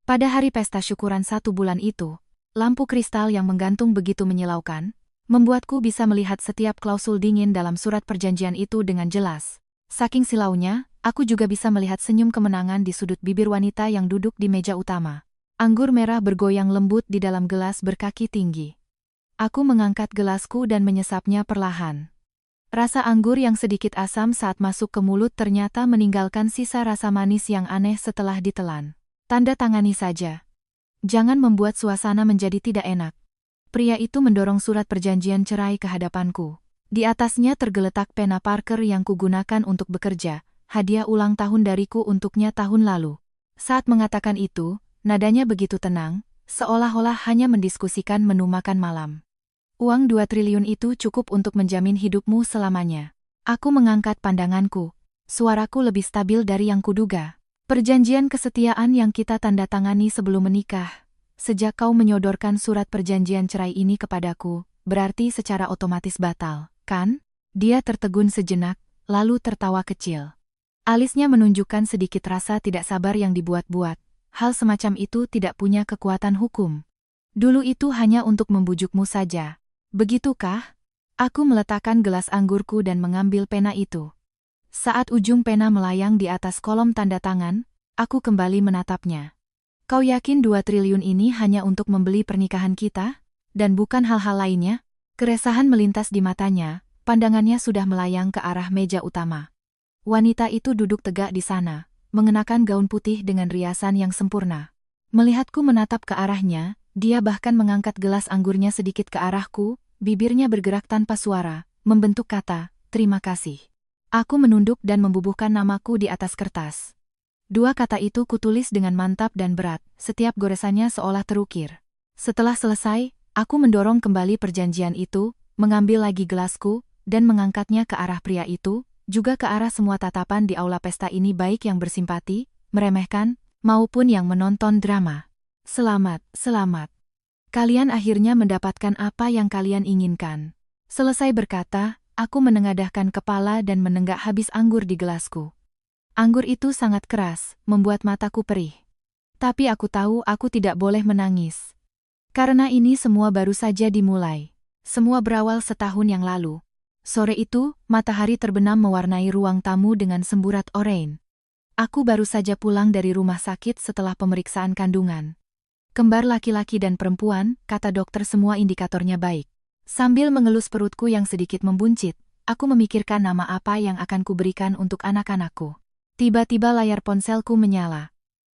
Pada hari pesta syukuran 1 bulan itu, lampu kristal yang menggantung begitu menyilaukan, membuatku bisa melihat setiap klausul dingin dalam surat perjanjian itu dengan jelas. Saking silaunya, aku juga bisa melihat senyum kemenangan di sudut bibir wanita yang duduk di meja utama. Anggur merah bergoyang lembut di dalam gelas berkaki tinggi. Aku mengangkat gelasku dan menyesapnya perlahan. Rasa anggur yang sedikit asam saat masuk ke mulut ternyata meninggalkan sisa rasa manis yang aneh setelah ditelan. Tanda tangani saja. Jangan membuat suasana menjadi tidak enak. Pria itu mendorong surat perjanjian cerai ke hadapanku. Di atasnya tergeletak pena Parker yang kugunakan untuk bekerja, hadiah ulang tahun dariku untuknya tahun lalu. Saat mengatakan itu, nadanya begitu tenang, seolah-olah hanya mendiskusikan menu makan malam. Uang 2 triliun itu cukup untuk menjamin hidupmu selamanya. Aku mengangkat pandanganku. Suaraku lebih stabil dari yang kuduga. Perjanjian kesetiaan yang kita tanda tangani sebelum menikah. Sejak kau menyodorkan surat perjanjian cerai ini kepadaku, berarti secara otomatis batal, kan? Dia tertegun sejenak, lalu tertawa kecil. Alisnya menunjukkan sedikit rasa tidak sabar yang dibuat-buat. Hal semacam itu tidak punya kekuatan hukum. Dulu itu hanya untuk membujukmu saja. Begitukah? Aku meletakkan gelas anggurku dan mengambil pena itu. Saat ujung pena melayang di atas kolom tanda tangan, aku kembali menatapnya. Kau yakin 2 triliun ini hanya untuk membeli pernikahan kita? Dan bukan hal-hal lainnya? Keresahan melintas di matanya, pandangannya sudah melayang ke arah meja utama. Wanita itu duduk tegak di sana, mengenakan gaun putih dengan riasan yang sempurna. Melihatku menatap ke arahnya, dia bahkan mengangkat gelas anggurnya sedikit ke arahku, bibirnya bergerak tanpa suara, membentuk kata, "Terima kasih." Aku menunduk dan membubuhkan namaku di atas kertas. 2 kata itu kutulis dengan mantap dan berat, setiap goresannya seolah terukir. Setelah selesai, aku mendorong kembali perjanjian itu, mengambil lagi gelasku, dan mengangkatnya ke arah pria itu, juga ke arah semua tatapan di aula pesta ini baik yang bersimpati, meremehkan, maupun yang menonton drama. Selamat, selamat. Kalian akhirnya mendapatkan apa yang kalian inginkan. Selesai berkata, aku menengadahkan kepala dan menenggak habis anggur di gelasku. Anggur itu sangat keras, membuat mataku perih. Tapi aku tahu aku tidak boleh menangis. Karena ini semua baru saja dimulai. Semua berawal setahun yang lalu. Sore itu, matahari terbenam mewarnai ruang tamu dengan semburat oranye. Aku baru saja pulang dari rumah sakit setelah pemeriksaan kandungan. Kembar laki-laki dan perempuan, kata dokter semua indikatornya baik. Sambil mengelus perutku yang sedikit membuncit, aku memikirkan nama apa yang akan kuberikan untuk anak-anakku. Tiba-tiba layar ponselku menyala.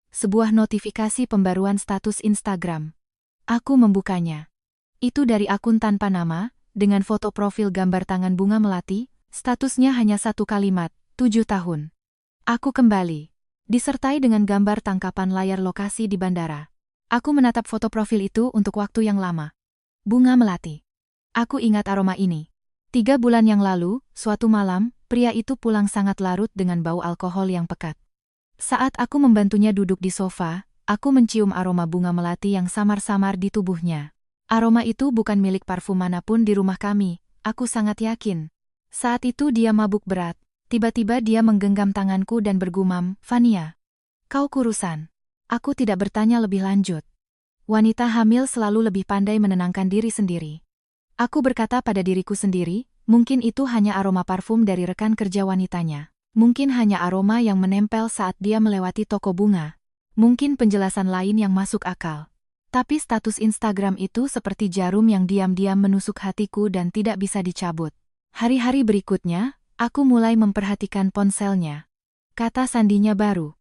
Sebuah notifikasi pembaruan status Instagram. Aku membukanya. Itu dari akun tanpa nama, dengan foto profil gambar tangan bunga melati, statusnya hanya 1 kalimat, 7 tahun. Aku kembali. Disertai dengan gambar tangkapan layar lokasi di bandara. Aku menatap foto profil itu untuk waktu yang lama. Bunga melati. Aku ingat aroma ini. 3 bulan yang lalu, suatu malam, pria itu pulang sangat larut dengan bau alkohol yang pekat. Saat aku membantunya duduk di sofa, aku mencium aroma bunga melati yang samar-samar di tubuhnya. Aroma itu bukan milik parfum manapun di rumah kami, aku sangat yakin. Saat itu dia mabuk berat. Tiba-tiba dia menggenggam tanganku dan bergumam, "Vania, kau kurusan." Aku tidak bertanya lebih lanjut. Wanita hamil selalu lebih pandai menenangkan diri sendiri. Aku berkata pada diriku sendiri, mungkin itu hanya aroma parfum dari rekan kerja wanitanya. Mungkin hanya aroma yang menempel saat dia melewati toko bunga. Mungkin penjelasan lain yang masuk akal. Tapi status Instagram itu seperti jarum yang diam-diam menusuk hatiku dan tidak bisa dicabut. Hari-hari berikutnya, aku mulai memperhatikan ponselnya. Kata sandinya baru.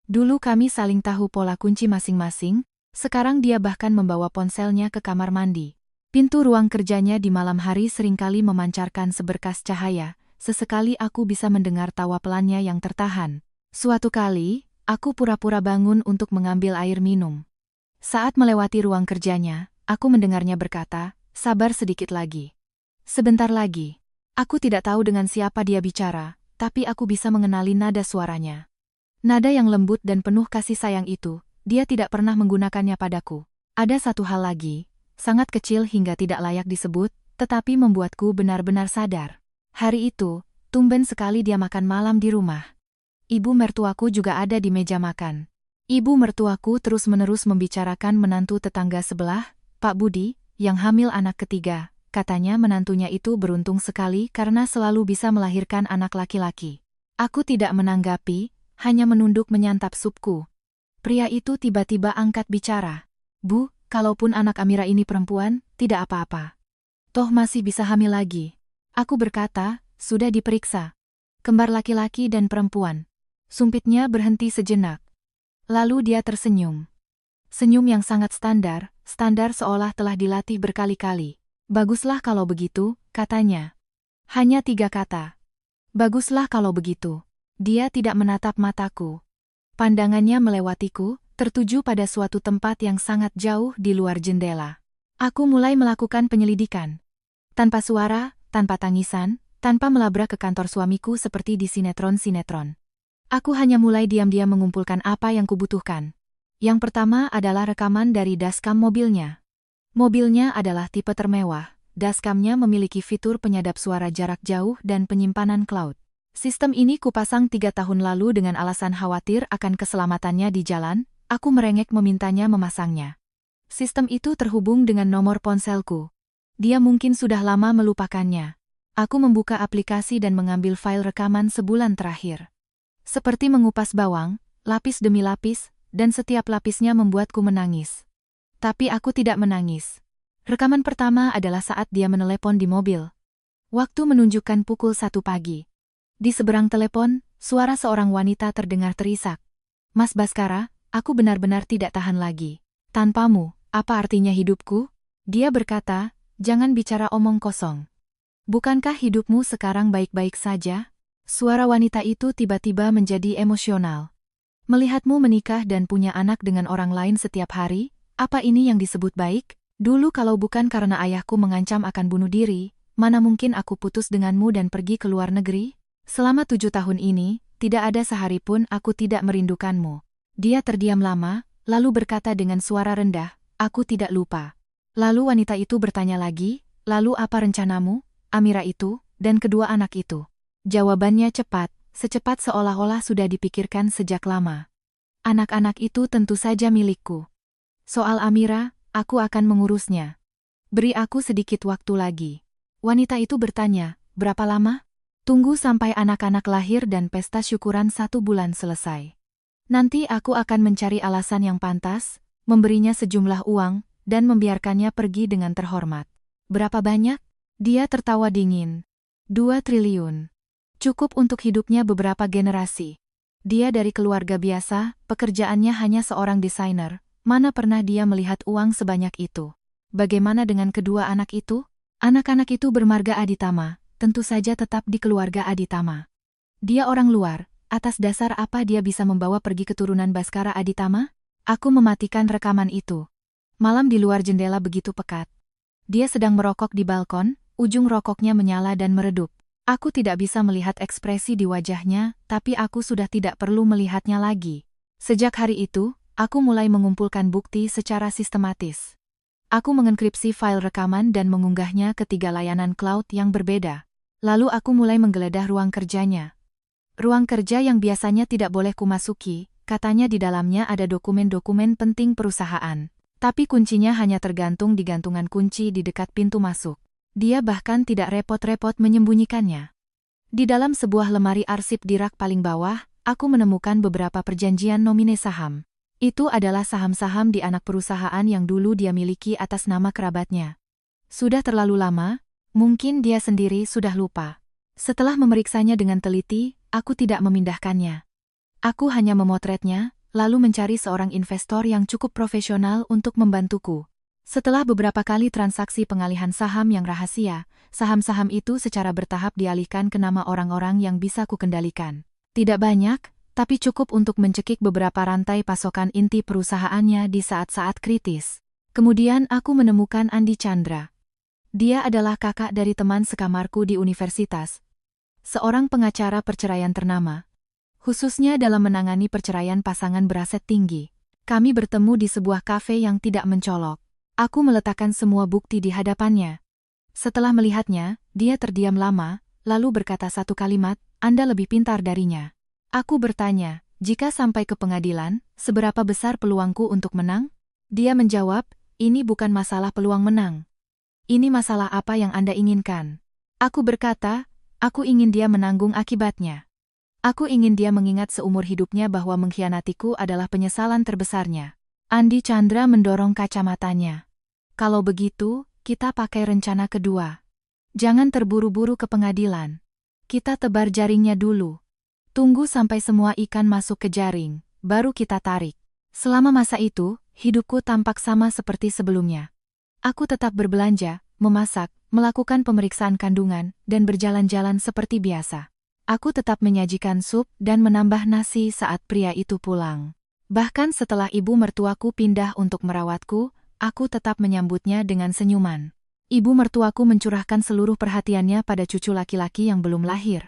Dulu kami saling tahu pola kunci masing-masing, sekarang dia bahkan membawa ponselnya ke kamar mandi. Pintu ruang kerjanya di malam hari seringkali memancarkan seberkas cahaya, sesekali aku bisa mendengar tawa pelannya yang tertahan. Suatu kali, aku pura-pura bangun untuk mengambil air minum. Saat melewati ruang kerjanya, aku mendengarnya berkata, "Sabar sedikit lagi. Sebentar lagi." Aku tidak tahu dengan siapa dia bicara, tapi aku bisa mengenali nada suaranya. Nada yang lembut dan penuh kasih sayang itu, dia tidak pernah menggunakannya padaku. Ada satu hal lagi, sangat kecil hingga tidak layak disebut, tetapi membuatku benar-benar sadar. Hari itu, tumben sekali dia makan malam di rumah. Ibu mertuaku juga ada di meja makan. Ibu mertuaku terus-menerus membicarakan menantu tetangga sebelah, Pak Budi, yang hamil anak ketiga. Katanya menantunya itu beruntung sekali karena selalu bisa melahirkan anak laki-laki. Aku tidak menanggapi, hanya menunduk menyantap supku. Pria itu tiba-tiba angkat bicara. Bu, kalaupun anak Amira ini perempuan, tidak apa-apa. Toh masih bisa hamil lagi. Aku berkata, sudah diperiksa. Kembar laki-laki dan perempuan. Sumpitnya berhenti sejenak. Lalu dia tersenyum. Senyum yang sangat standar seolah telah dilatih berkali-kali. Baguslah kalau begitu, katanya. Hanya 3 kata. Baguslah kalau begitu. Dia tidak menatap mataku. Pandangannya melewatiku, tertuju pada suatu tempat yang sangat jauh di luar jendela. Aku mulai melakukan penyelidikan. Tanpa suara, tanpa tangisan, tanpa melabrak ke kantor suamiku seperti di sinetron-sinetron. Aku hanya mulai diam-diam mengumpulkan apa yang kubutuhkan. Yang pertama adalah rekaman dari dashcam mobilnya. Mobilnya adalah tipe termewah. Dashcamnya memiliki fitur penyadap suara jarak jauh dan penyimpanan cloud. Sistem ini kupasang 3 tahun lalu dengan alasan khawatir akan keselamatannya di jalan. Aku merengek memintanya memasangnya. Sistem itu terhubung dengan nomor ponselku. Dia mungkin sudah lama melupakannya. Aku membuka aplikasi dan mengambil file rekaman sebulan terakhir. Seperti mengupas bawang, lapis demi lapis, dan setiap lapisnya membuatku menangis. Tapi aku tidak menangis. Rekaman pertama adalah saat dia menelepon di mobil. Waktu menunjukkan pukul 1 pagi. Di seberang telepon, suara seorang wanita terdengar terisak. Mas Baskara, aku benar-benar tidak tahan lagi. Tanpamu, apa artinya hidupku? Dia berkata, jangan bicara omong kosong. Bukankah hidupmu sekarang baik-baik saja? Suara wanita itu tiba-tiba menjadi emosional. Melihatmu menikah dan punya anak dengan orang lain setiap hari, apa ini yang disebut baik? Dulu kalau bukan karena ayahku mengancam akan bunuh diri, mana mungkin aku putus denganmu dan pergi ke luar negeri? Selama 7 tahun ini, tidak ada sehari pun aku tidak merindukanmu. Dia terdiam lama, lalu berkata dengan suara rendah, aku tidak lupa. Lalu wanita itu bertanya lagi, lalu apa rencanamu, Amira itu, dan kedua anak itu? Jawabannya cepat, secepat seolah-olah sudah dipikirkan sejak lama. Anak-anak itu tentu saja milikku. Soal Amira, aku akan mengurusnya. Beri aku sedikit waktu lagi. Wanita itu bertanya, berapa lama? Tunggu sampai anak-anak lahir dan pesta syukuran 1 bulan selesai. Nanti aku akan mencari alasan yang pantas, memberinya sejumlah uang, dan membiarkannya pergi dengan terhormat. Berapa banyak? Dia tertawa dingin. 2 triliun. Cukup untuk hidupnya beberapa generasi. Dia dari keluarga biasa, pekerjaannya hanya seorang desainer. Mana pernah dia melihat uang sebanyak itu? Bagaimana dengan kedua anak itu? Anak-anak itu bermarga Aditama, tentu saja tetap di keluarga Aditama. Dia orang luar, atas dasar apa dia bisa membawa pergi keturunan Baskara Aditama? Aku mematikan rekaman itu. Malam di luar jendela begitu pekat. Dia sedang merokok di balkon, ujung rokoknya menyala dan meredup. Aku tidak bisa melihat ekspresi di wajahnya, tapi aku sudah tidak perlu melihatnya lagi. Sejak hari itu, aku mulai mengumpulkan bukti secara sistematis. Aku mengenkripsi file rekaman dan mengunggahnya ke 3 layanan cloud yang berbeda. Lalu aku mulai menggeledah ruang kerjanya. Ruang kerja yang biasanya tidak boleh kumasuki, katanya di dalamnya ada dokumen-dokumen penting perusahaan. Tapi kuncinya hanya tergantung di gantungan kunci di dekat pintu masuk. Dia bahkan tidak repot-repot menyembunyikannya. Di dalam sebuah lemari arsip di rak paling bawah, aku menemukan beberapa perjanjian nomine saham. Itu adalah saham-saham di anak perusahaan yang dulu dia miliki atas nama kerabatnya. Sudah terlalu lama, mungkin dia sendiri sudah lupa. Setelah memeriksanya dengan teliti, aku tidak memindahkannya. Aku hanya memotretnya, lalu mencari seorang investor yang cukup profesional untuk membantuku. Setelah beberapa kali transaksi pengalihan saham yang rahasia, saham-saham itu secara bertahap dialihkan ke nama orang-orang yang bisa kukendalikan. Tidak banyak, tapi cukup untuk mencekik beberapa rantai pasokan inti perusahaannya di saat-saat kritis. Kemudian aku menemukan Andi Chandra. Dia adalah kakak dari teman sekamarku di universitas. Seorang pengacara perceraian ternama. Khususnya dalam menangani perceraian pasangan beraset tinggi. Kami bertemu di sebuah kafe yang tidak mencolok. Aku meletakkan semua bukti di hadapannya. Setelah melihatnya, dia terdiam lama, lalu berkata satu kalimat, Anda lebih pintar darinya. Aku bertanya, Jika sampai ke pengadilan, seberapa besar peluangku untuk menang? Dia menjawab, ini bukan masalah peluang menang. Ini masalah apa yang Anda inginkan. Aku berkata, aku ingin dia menanggung akibatnya. Aku ingin dia mengingat seumur hidupnya bahwa mengkhianatiku adalah penyesalan terbesarnya. Andi Chandra mendorong kacamatanya. Kalau begitu, kita pakai rencana kedua. Jangan terburu-buru ke pengadilan. Kita tebar jaringnya dulu. Tunggu sampai semua ikan masuk ke jaring, baru kita tarik. Selama masa itu, hidupku tampak sama seperti sebelumnya. Aku tetap berbelanja, memasak, melakukan pemeriksaan kandungan, dan berjalan-jalan seperti biasa. Aku tetap menyajikan sup dan menambah nasi saat pria itu pulang. Bahkan setelah ibu mertuaku pindah untuk merawatku, aku tetap menyambutnya dengan senyuman. Ibu mertuaku mencurahkan seluruh perhatiannya pada cucu laki-laki yang belum lahir.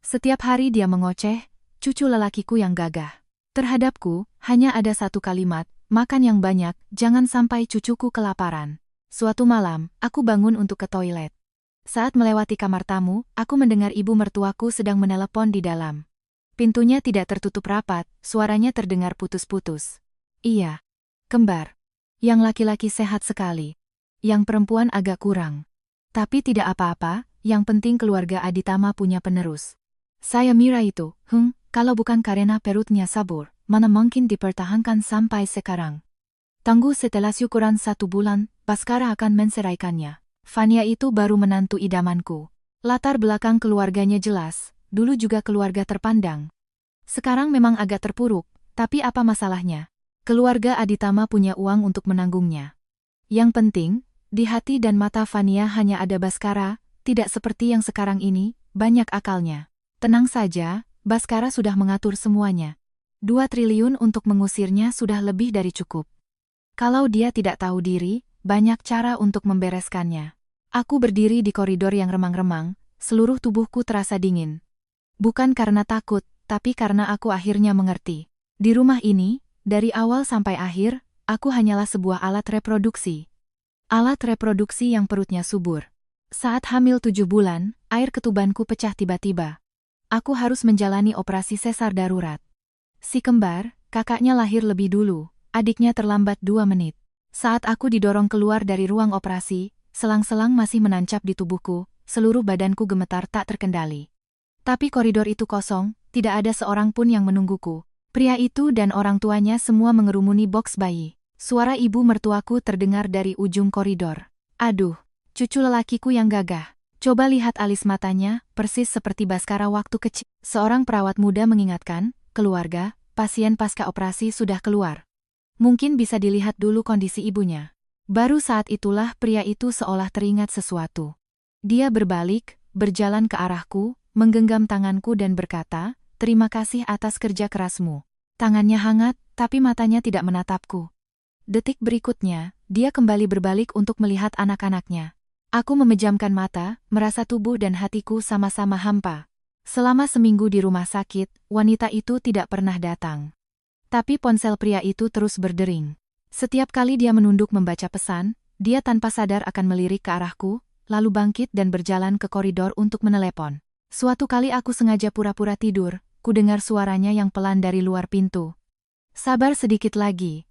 Setiap hari dia mengoceh, cucu lelakiku yang gagah. Terhadapku, hanya ada satu kalimat, makan yang banyak, jangan sampai cucuku kelaparan. Suatu malam, aku bangun untuk ke toilet. Saat melewati kamar tamu, aku mendengar ibu mertuaku sedang menelepon di dalam. Pintunya tidak tertutup rapat, suaranya terdengar putus-putus. Iya, kembar. Yang laki-laki sehat sekali. Yang perempuan agak kurang. Tapi tidak apa-apa, yang penting keluarga Aditama punya penerus. Saya Mira itu, kalau bukan karena perutnya sabur, mana mungkin dipertahankan sampai sekarang. Tunggu setelah syukuran 1 bulan, Baskara akan menceraikannya. Fania itu baru menantu idamanku. Latar belakang keluarganya jelas, dulu juga keluarga terpandang. Sekarang memang agak terpuruk, tapi apa masalahnya? Keluarga Aditama punya uang untuk menanggungnya. Yang penting, di hati dan mata Fania hanya ada Baskara, tidak seperti yang sekarang ini, banyak akalnya. Tenang saja, Baskara sudah mengatur semuanya. 2 triliun untuk mengusirnya sudah lebih dari cukup. Kalau dia tidak tahu diri, banyak cara untuk membereskannya. Aku berdiri di koridor yang remang-remang, seluruh tubuhku terasa dingin. Bukan karena takut, tapi karena aku akhirnya mengerti. Di rumah ini, dari awal sampai akhir, aku hanyalah sebuah alat reproduksi. Alat reproduksi yang perutnya subur. Saat hamil 7 bulan, air ketubanku pecah tiba-tiba. Aku harus menjalani operasi sesar darurat. Si kembar, kakaknya lahir lebih dulu, adiknya terlambat 2 menit. Saat aku didorong keluar dari ruang operasi, selang-selang masih menancap di tubuhku, seluruh badanku gemetar tak terkendali. Tapi koridor itu kosong, tidak ada seorang pun yang menungguku. Pria itu dan orang tuanya semua mengerumuni boks bayi. Suara ibu mertuaku terdengar dari ujung koridor. Aduh, cucu lelakiku yang gagah. Coba lihat alis matanya, persis seperti Baskara waktu kecil. Seorang perawat muda mengingatkan, keluarga, pasien pasca operasi sudah keluar. Mungkin bisa dilihat dulu kondisi ibunya. Baru saat itulah pria itu seolah teringat sesuatu. Dia berbalik, berjalan ke arahku, menggenggam tanganku dan berkata, terima kasih atas kerja kerasmu. Tangannya hangat, tapi matanya tidak menatapku. Detik berikutnya, dia kembali berbalik untuk melihat anak-anaknya. Aku memejamkan mata, merasa tubuh dan hatiku sama-sama hampa. Selama seminggu di rumah sakit, wanita itu tidak pernah datang. Tapi ponsel pria itu terus berdering. Setiap kali dia menunduk membaca pesan, dia tanpa sadar akan melirik ke arahku, lalu bangkit dan berjalan ke koridor untuk menelepon. Suatu kali aku sengaja pura-pura tidur, ku dengar suaranya yang pelan dari luar pintu. Sabar sedikit lagi.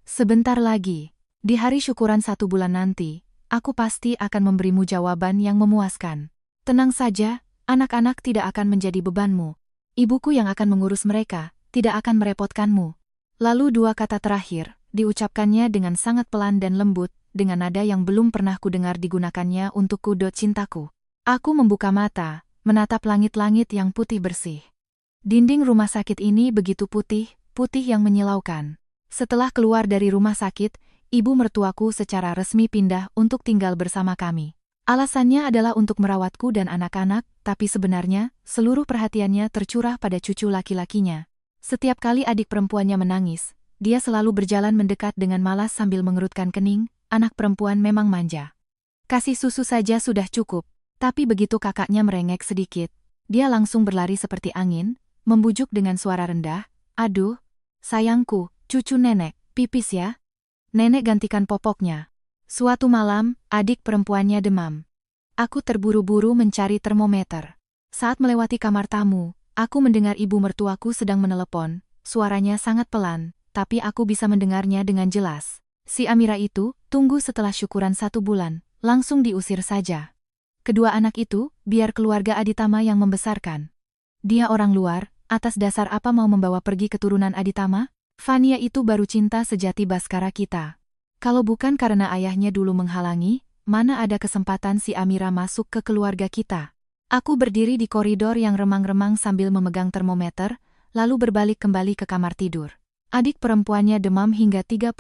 Sebentar lagi. Di hari syukuran 1 bulan nanti, aku pasti akan memberimu jawaban yang memuaskan. Tenang saja, anak-anak tidak akan menjadi bebanmu. Ibuku yang akan mengurus mereka, tidak akan merepotkanmu. Lalu 2 kata terakhir, diucapkannya dengan sangat pelan dan lembut, dengan nada yang belum pernah kudengar digunakannya untuk kudot cintaku. Aku membuka mata, menatap langit-langit yang putih bersih. Dinding rumah sakit ini begitu putih, putih yang menyilaukan. Setelah keluar dari rumah sakit, ibu mertuaku secara resmi pindah untuk tinggal bersama kami. Alasannya adalah untuk merawatku dan anak-anak, tapi sebenarnya, seluruh perhatiannya tercurah pada cucu laki-lakinya. Setiap kali adik perempuannya menangis, dia selalu berjalan mendekat dengan malas sambil mengerutkan kening, anak perempuan memang manja. Kasih susu saja sudah cukup, tapi begitu kakaknya merengek sedikit, dia langsung berlari seperti angin, membujuk dengan suara rendah, aduh, sayangku, cucu nenek, pipis ya. Nenek gantikan popoknya. Suatu malam, adik perempuannya demam. Aku terburu-buru mencari termometer. Saat melewati kamar tamu, Aku mendengar ibu mertuaku sedang menelepon, suaranya sangat pelan, tapi aku bisa mendengarnya dengan jelas. Si Amira itu, tunggu setelah syukuran 1 bulan, langsung diusir saja. Kedua anak itu, biar keluarga Aditama yang membesarkan. Dia orang luar, atas dasar apa mau membawa pergi keturunan Aditama? Fania itu baru cinta sejati Baskara kita. Kalau bukan karena ayahnya dulu menghalangi, mana ada kesempatan si Amira masuk ke keluarga kita. Aku berdiri di koridor yang remang-remang sambil memegang termometer, lalu berbalik kembali ke kamar tidur. Adik perempuannya demam hingga 39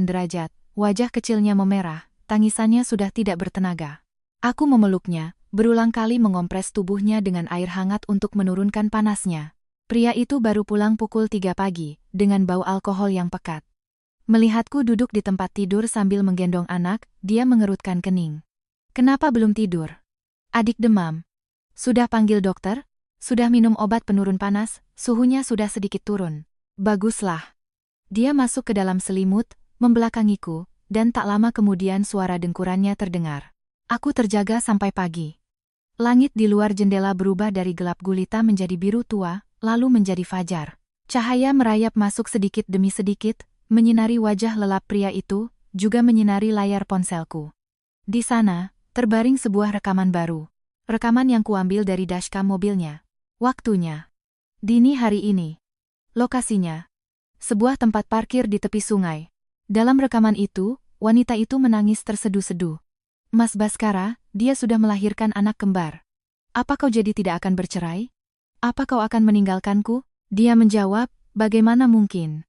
derajat, wajah kecilnya memerah, tangisannya sudah tidak bertenaga. Aku memeluknya, berulang kali mengompres tubuhnya dengan air hangat untuk menurunkan panasnya. Pria itu baru pulang pukul 3 pagi, dengan bau alkohol yang pekat. Melihatku duduk di tempat tidur sambil menggendong anak, dia mengerutkan kening. Kenapa belum tidur? Adik demam. Sudah panggil dokter? Sudah minum obat penurun panas, suhunya sudah sedikit turun. Baguslah. Dia masuk ke dalam selimut, membelakangiku, dan tak lama kemudian suara dengkurannya terdengar. Aku terjaga sampai pagi. Langit di luar jendela berubah dari gelap gulita menjadi biru tua, lalu menjadi fajar. Cahaya merayap masuk sedikit demi sedikit, menyinari wajah lelap pria itu, juga menyinari layar ponselku. Di sana, terbaring sebuah rekaman baru. Rekaman yang kuambil dari dashcam mobilnya. Waktunya. Dini hari ini. Lokasinya. Sebuah tempat parkir di tepi sungai. Dalam rekaman itu, wanita itu menangis terseduh-seduh. Mas Baskara, dia sudah melahirkan anak kembar. Apa kau jadi tidak akan bercerai? Apa kau akan meninggalkanku? Dia menjawab, bagaimana mungkin?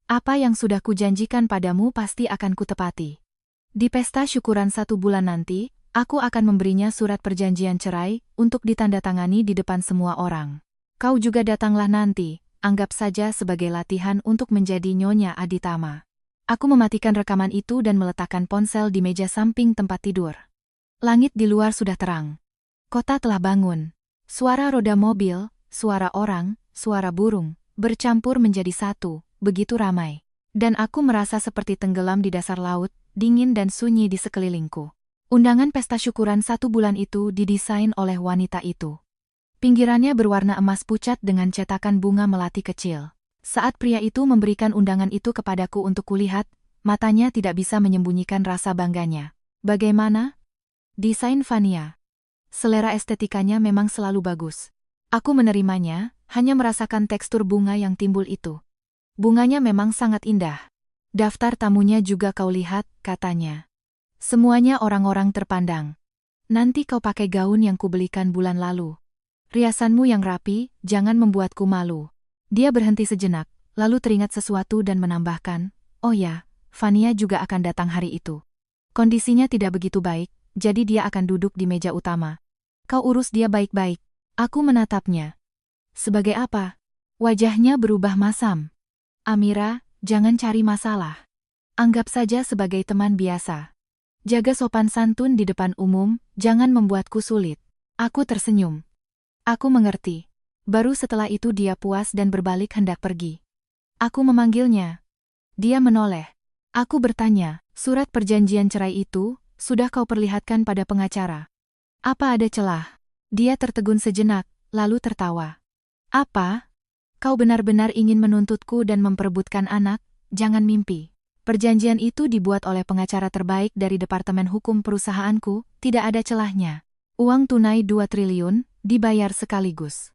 Apa yang sudah kujanjikan padamu pasti akan kutepati. Di pesta syukuran 1 bulan nanti, aku akan memberinya surat perjanjian cerai untuk ditandatangani di depan semua orang. Kau juga datanglah nanti, anggap saja sebagai latihan untuk menjadi Nyonya Aditama. Aku mematikan rekaman itu dan meletakkan ponsel di meja samping tempat tidur. Langit di luar sudah terang. Kota telah bangun. Suara roda mobil, suara orang, suara burung, bercampur menjadi satu. Begitu ramai. Dan aku merasa seperti tenggelam di dasar laut, dingin dan sunyi di sekelilingku. Undangan pesta syukuran 1 bulan itu didesain oleh wanita itu. Pinggirannya berwarna emas pucat dengan cetakan bunga melati kecil. Saat pria itu memberikan undangan itu kepadaku untuk kulihat, matanya tidak bisa menyembunyikan rasa bangganya. Bagaimana? Desain Fania. Selera estetikanya memang selalu bagus. Aku menerimanya, hanya merasakan tekstur bunga yang timbul itu. Bunganya memang sangat indah. Daftar tamunya juga kau lihat, katanya. Semuanya orang-orang terpandang. Nanti kau pakai gaun yang kubelikan bulan lalu. Riasanmu yang rapi, jangan membuatku malu. Dia berhenti sejenak, lalu teringat sesuatu dan menambahkan, oh ya, Fania juga akan datang hari itu. Kondisinya tidak begitu baik, jadi dia akan duduk di meja utama. Kau urus dia baik-baik. Aku menatapnya. Sebagai apa? Wajahnya berubah masam. Amira, jangan cari masalah. Anggap saja sebagai teman biasa. Jaga sopan santun di depan umum, jangan membuatku sulit. Aku tersenyum. Aku mengerti. Baru setelah itu dia puas dan berbalik hendak pergi. Aku memanggilnya. Dia menoleh. Aku bertanya, surat perjanjian cerai itu, sudah kau perlihatkan pada pengacara? Apa ada celah? Dia tertegun sejenak, lalu tertawa. Apa? Kau benar-benar ingin menuntutku dan memperebutkan anak? Jangan mimpi. Perjanjian itu dibuat oleh pengacara terbaik dari Departemen Hukum perusahaanku, tidak ada celahnya. Uang tunai 2 triliun, dibayar sekaligus.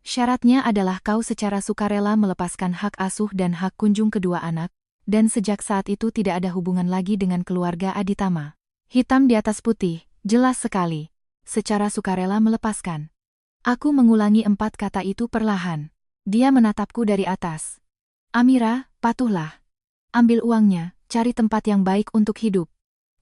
Syaratnya adalah kau secara sukarela melepaskan hak asuh dan hak kunjung kedua anak, dan sejak saat itu tidak ada hubungan lagi dengan keluarga Aditama. Hitam di atas putih, jelas sekali. Secara sukarela melepaskan. Aku mengulangi 4 kata itu perlahan. Dia menatapku dari atas. Amira, patuhlah. Ambil uangnya, cari tempat yang baik untuk hidup.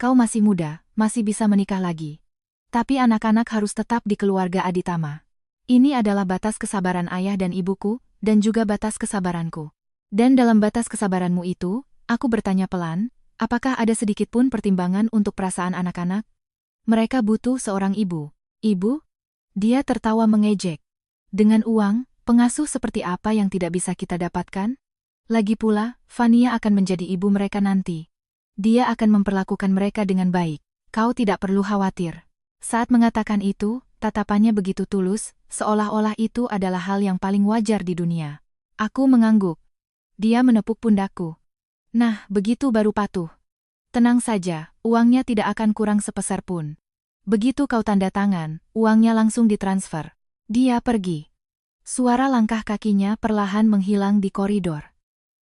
Kau masih muda, masih bisa menikah lagi. Tapi anak-anak harus tetap di keluarga Aditama. Ini adalah batas kesabaran ayah dan ibuku, dan juga batas kesabaranku. Dan dalam batas kesabaranmu itu, aku bertanya pelan, apakah ada sedikit pun pertimbangan untuk perasaan anak-anak? Mereka butuh seorang ibu. Ibu? Dia tertawa mengejek. Dengan uang, pengasuh seperti apa yang tidak bisa kita dapatkan? Lagi pula, Fania akan menjadi ibu mereka nanti. Dia akan memperlakukan mereka dengan baik. Kau tidak perlu khawatir. Saat mengatakan itu, tatapannya begitu tulus, seolah-olah itu adalah hal yang paling wajar di dunia. Aku mengangguk. Dia menepuk pundakku. Nah, begitu baru patuh. Tenang saja, uangnya tidak akan kurang sepeser pun. Begitu kau tanda tangan, uangnya langsung ditransfer. Dia pergi. Suara langkah kakinya perlahan menghilang di koridor.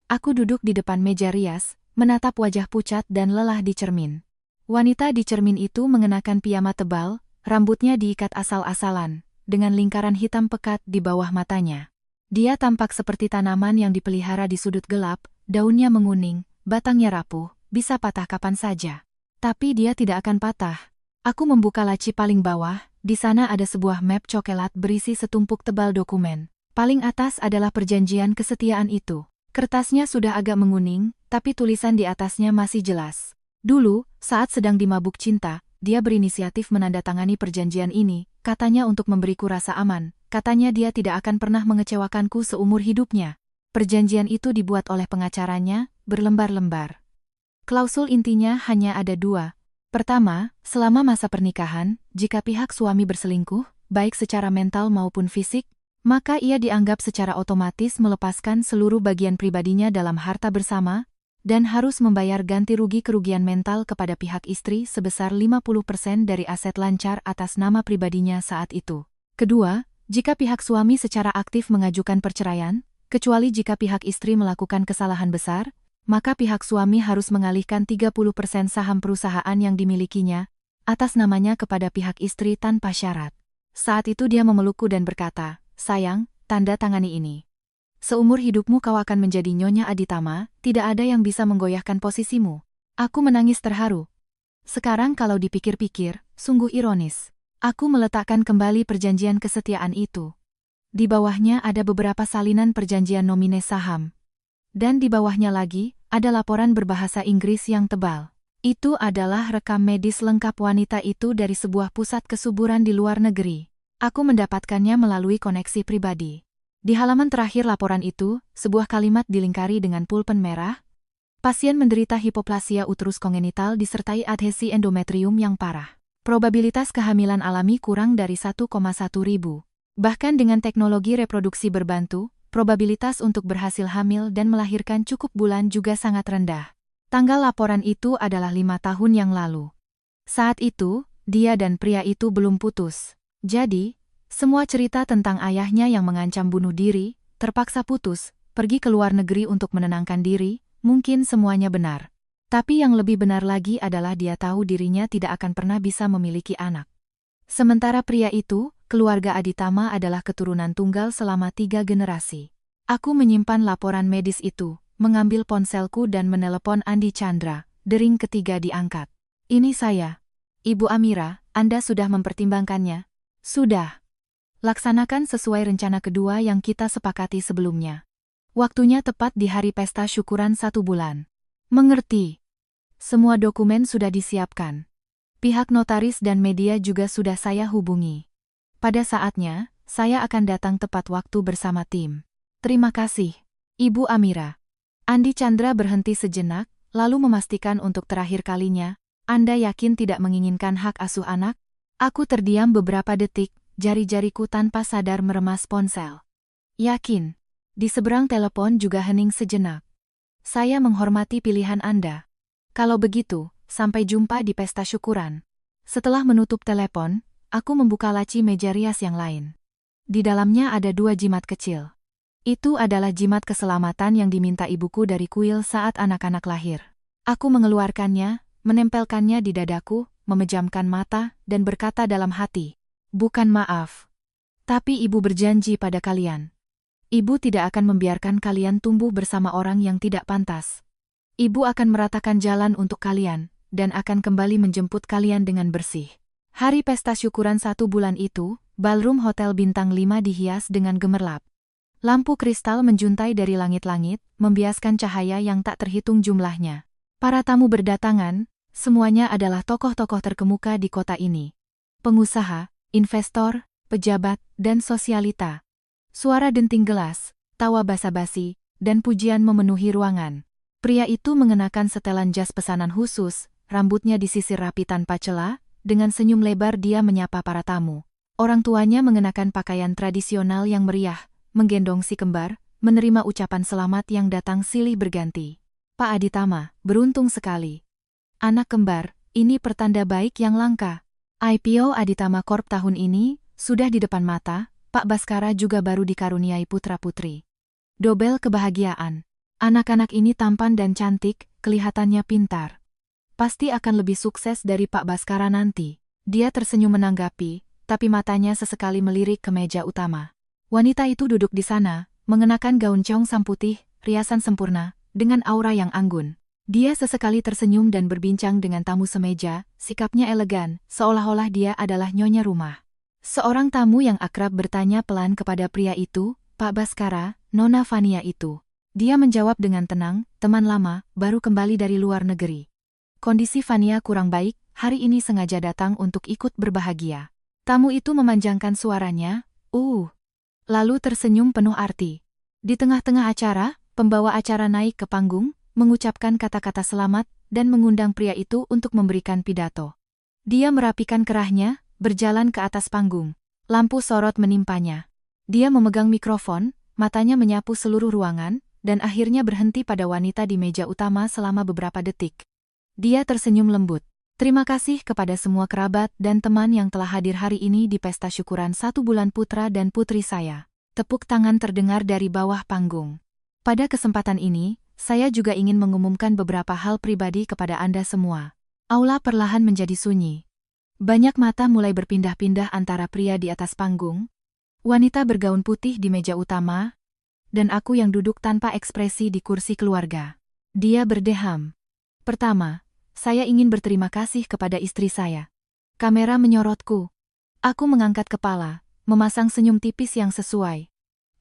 Aku duduk di depan meja rias, menatap wajah pucat dan lelah di cermin. Wanita di cermin itu mengenakan piyama tebal, rambutnya diikat asal-asalan, dengan lingkaran hitam pekat di bawah matanya. Dia tampak seperti tanaman yang dipelihara di sudut gelap, daunnya menguning, batangnya rapuh, bisa patah kapan saja. Tapi dia tidak akan patah. Aku membuka laci paling bawah, di sana ada sebuah map coklat berisi setumpuk tebal dokumen. Paling atas adalah perjanjian kesetiaan itu. Kertasnya sudah agak menguning, tapi tulisan di atasnya masih jelas. Dulu, saat sedang dimabuk cinta, dia berinisiatif menandatangani perjanjian ini, katanya untuk memberiku rasa aman, katanya dia tidak akan pernah mengecewakanku seumur hidupnya. Perjanjian itu dibuat oleh pengacaranya, berlembar-lembar. Klausul intinya hanya ada 2. Pertama, selama masa pernikahan, jika pihak suami berselingkuh, baik secara mental maupun fisik, maka ia dianggap secara otomatis melepaskan seluruh bagian pribadinya dalam harta bersama, dan harus membayar ganti rugi kerugian mental kepada pihak istri sebesar 50% dari aset lancar atas nama pribadinya saat itu. Kedua, jika pihak suami secara aktif mengajukan perceraian, kecuali jika pihak istri melakukan kesalahan besar, maka pihak suami harus mengalihkan 30% saham perusahaan yang dimilikinya atas namanya kepada pihak istri tanpa syarat. Saat itu dia memelukku dan berkata, "Sayang, tanda tangani ini. Seumur hidupmu kau akan menjadi Nyonya Aditama, tidak ada yang bisa menggoyahkan posisimu." Aku menangis terharu. Sekarang kalau dipikir-pikir, sungguh ironis. Aku meletakkan kembali perjanjian kesetiaan itu. Di bawahnya ada beberapa salinan perjanjian nomine saham. Dan di bawahnya lagi, ada laporan berbahasa Inggris yang tebal. Itu adalah rekam medis lengkap wanita itu dari sebuah pusat kesuburan di luar negeri. Aku mendapatkannya melalui koneksi pribadi. Di halaman terakhir laporan itu, sebuah kalimat dilingkari dengan pulpen merah. Pasien menderita hipoplasia uterus kongenital disertai adhesi endometrium yang parah. Probabilitas kehamilan alami kurang dari 1,1 ribu. Bahkan dengan teknologi reproduksi berbantu, probabilitas untuk berhasil hamil dan melahirkan cukup bulan juga sangat rendah. Tanggal laporan itu adalah 5 tahun yang lalu. Saat itu, dia dan pria itu belum putus. Jadi, semua cerita tentang ayahnya yang mengancam bunuh diri, terpaksa putus, pergi ke luar negeri untuk menenangkan diri, mungkin semuanya benar. Tapi yang lebih benar lagi adalah dia tahu dirinya tidak akan pernah bisa memiliki anak. Sementara pria itu, keluarga Aditama adalah keturunan tunggal selama 3 generasi. Aku menyimpan laporan medis itu, mengambil ponselku dan menelepon Andi Chandra, dering ketiga diangkat. "Ini saya. Ibu Amira, Anda sudah mempertimbangkannya?" "Sudah. Laksanakan sesuai rencana kedua yang kita sepakati sebelumnya. Waktunya tepat di hari pesta syukuran 1 bulan." "Mengerti. Semua dokumen sudah disiapkan. Pihak notaris dan media juga sudah saya hubungi. Pada saatnya, saya akan datang tepat waktu bersama tim. Terima kasih, Ibu Amira." Andi Chandra berhenti sejenak, lalu memastikan untuk terakhir kalinya, "Anda yakin tidak menginginkan hak asuh anak?" Aku terdiam beberapa detik, jari-jariku tanpa sadar meremas ponsel. "Yakin." Di seberang telepon juga hening sejenak. "Saya menghormati pilihan Anda. Kalau begitu, sampai jumpa di pesta syukuran." Setelah menutup telepon, aku membuka laci meja rias yang lain. Di dalamnya ada 2 jimat kecil. Itu adalah jimat keselamatan yang diminta ibuku dari kuil saat anak-anak lahir. Aku mengeluarkannya, menempelkannya di dadaku, memejamkan mata, dan berkata dalam hati, "Bukan maaf. Tapi ibu berjanji pada kalian. Ibu tidak akan membiarkan kalian tumbuh bersama orang yang tidak pantas. Ibu akan meratakan jalan untuk kalian, dan akan kembali menjemput kalian dengan bersih." Hari pesta syukuran 1 bulan itu, ballroom Hotel Bintang 5 dihias dengan gemerlap. Lampu kristal menjuntai dari langit-langit, membiaskan cahaya yang tak terhitung jumlahnya. Para tamu berdatangan, semuanya adalah tokoh-tokoh terkemuka di kota ini. Pengusaha, investor, pejabat, dan sosialita. Suara denting gelas, tawa basa-basi, dan pujian memenuhi ruangan. Pria itu mengenakan setelan jas pesanan khusus, rambutnya disisir rapi tanpa celah, dengan senyum lebar dia menyapa para tamu. Orang tuanya mengenakan pakaian tradisional yang meriah, menggendong si kembar, menerima ucapan selamat yang datang silih berganti. Pak Aditama, beruntung sekali. Anak kembar, ini pertanda baik yang langka. IPO Aditama Corp tahun ini, sudah di depan mata, Pak Baskara juga baru dikaruniai putra-putri. Dobel kebahagiaan. Anak-anak ini tampan dan cantik, kelihatannya pintar. Pasti akan lebih sukses dari Pak Baskara nanti. Dia tersenyum menanggapi, tapi matanya sesekali melirik ke meja utama. Wanita itu duduk di sana, mengenakan gaun cheongsam putih, riasan sempurna, dengan aura yang anggun. Dia sesekali tersenyum dan berbincang dengan tamu semeja, sikapnya elegan, seolah-olah dia adalah nyonya rumah. Seorang tamu yang akrab bertanya pelan kepada pria itu, Pak Baskara, Nona Vania itu. Dia menjawab dengan tenang, teman lama, baru kembali dari luar negeri. Kondisi Vania kurang baik, hari ini sengaja datang untuk ikut berbahagia. Tamu itu memanjangkan suaranya, lalu tersenyum penuh arti. Di tengah-tengah acara, pembawa acara naik ke panggung, mengucapkan kata-kata selamat, dan mengundang pria itu untuk memberikan pidato. Dia merapikan kerahnya, berjalan ke atas panggung. Lampu sorot menimpanya. Dia memegang mikrofon, matanya menyapu seluruh ruangan, dan akhirnya berhenti pada wanita di meja utama selama beberapa detik. Dia tersenyum lembut. Terima kasih kepada semua kerabat dan teman yang telah hadir hari ini di pesta syukuran 1 bulan putra dan putri saya. Tepuk tangan terdengar dari bawah panggung. Pada kesempatan ini, saya juga ingin mengumumkan beberapa hal pribadi kepada Anda semua. Aula perlahan menjadi sunyi. Banyak mata mulai berpindah-pindah antara pria di atas panggung, wanita bergaun putih di meja utama, dan aku yang duduk tanpa ekspresi di kursi keluarga. Dia berdeham. Pertama, saya ingin berterima kasih kepada istri saya. Kamera menyorotku. Aku mengangkat kepala, memasang senyum tipis yang sesuai.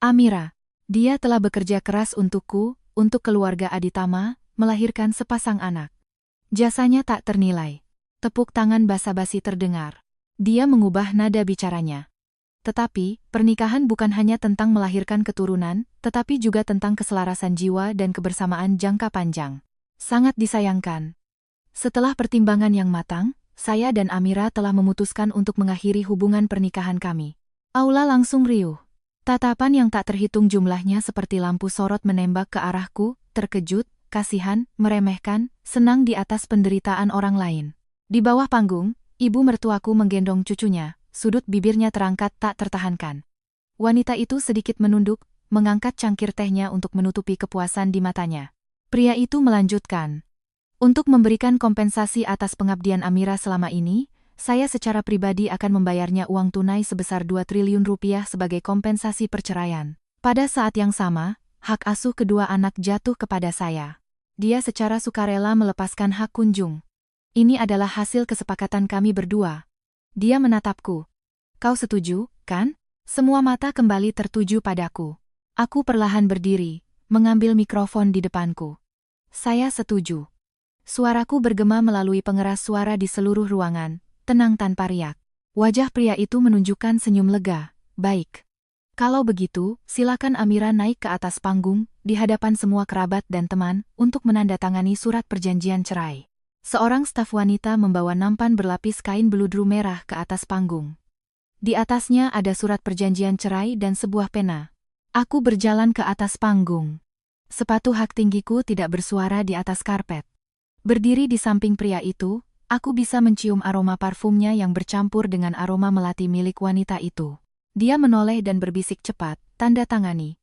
Amira, dia telah bekerja keras untukku, untuk keluarga Aditama, melahirkan sepasang anak. Jasanya tak ternilai. Tepuk tangan basa-basi terdengar. Dia mengubah nada bicaranya. Tetapi, pernikahan bukan hanya tentang melahirkan keturunan, tetapi juga tentang keselarasan jiwa dan kebersamaan jangka panjang. Sangat disayangkan. Setelah pertimbangan yang matang, saya dan Amira telah memutuskan untuk mengakhiri hubungan pernikahan kami. Aula langsung riuh. Tatapan yang tak terhitung jumlahnya seperti lampu sorot menembak ke arahku, terkejut, kasihan, meremehkan, senang di atas penderitaan orang lain. Di bawah panggung, ibu mertuaku menggendong cucunya, sudut bibirnya terangkat tak tertahankan. Wanita itu sedikit menunduk, mengangkat cangkir tehnya untuk menutupi kepuasan di matanya. Pria itu melanjutkan. Untuk memberikan kompensasi atas pengabdian Amira selama ini, saya secara pribadi akan membayarnya uang tunai sebesar 2 triliun rupiah sebagai kompensasi perceraian. Pada saat yang sama, hak asuh kedua anak jatuh kepada saya. Dia secara sukarela melepaskan hak kunjung. Ini adalah hasil kesepakatan kami berdua. Dia menatapku. Kau setuju, kan? Semua mata kembali tertuju padaku. Aku perlahan berdiri, mengambil mikrofon di depanku. Saya setuju. Suaraku bergema melalui pengeras suara di seluruh ruangan, tenang tanpa riak. Wajah pria itu menunjukkan senyum lega. Baik. Kalau begitu, silakan Amira naik ke atas panggung, di hadapan semua kerabat dan teman, untuk menandatangani surat perjanjian cerai. Seorang staf wanita membawa nampan berlapis kain beludru merah ke atas panggung. Di atasnya ada surat perjanjian cerai dan sebuah pena. Aku berjalan ke atas panggung. Sepatu hak tinggiku tidak bersuara di atas karpet. Berdiri di samping pria itu, aku bisa mencium aroma parfumnya yang bercampur dengan aroma melati milik wanita itu. Dia menoleh dan berbisik cepat, tanda tangani.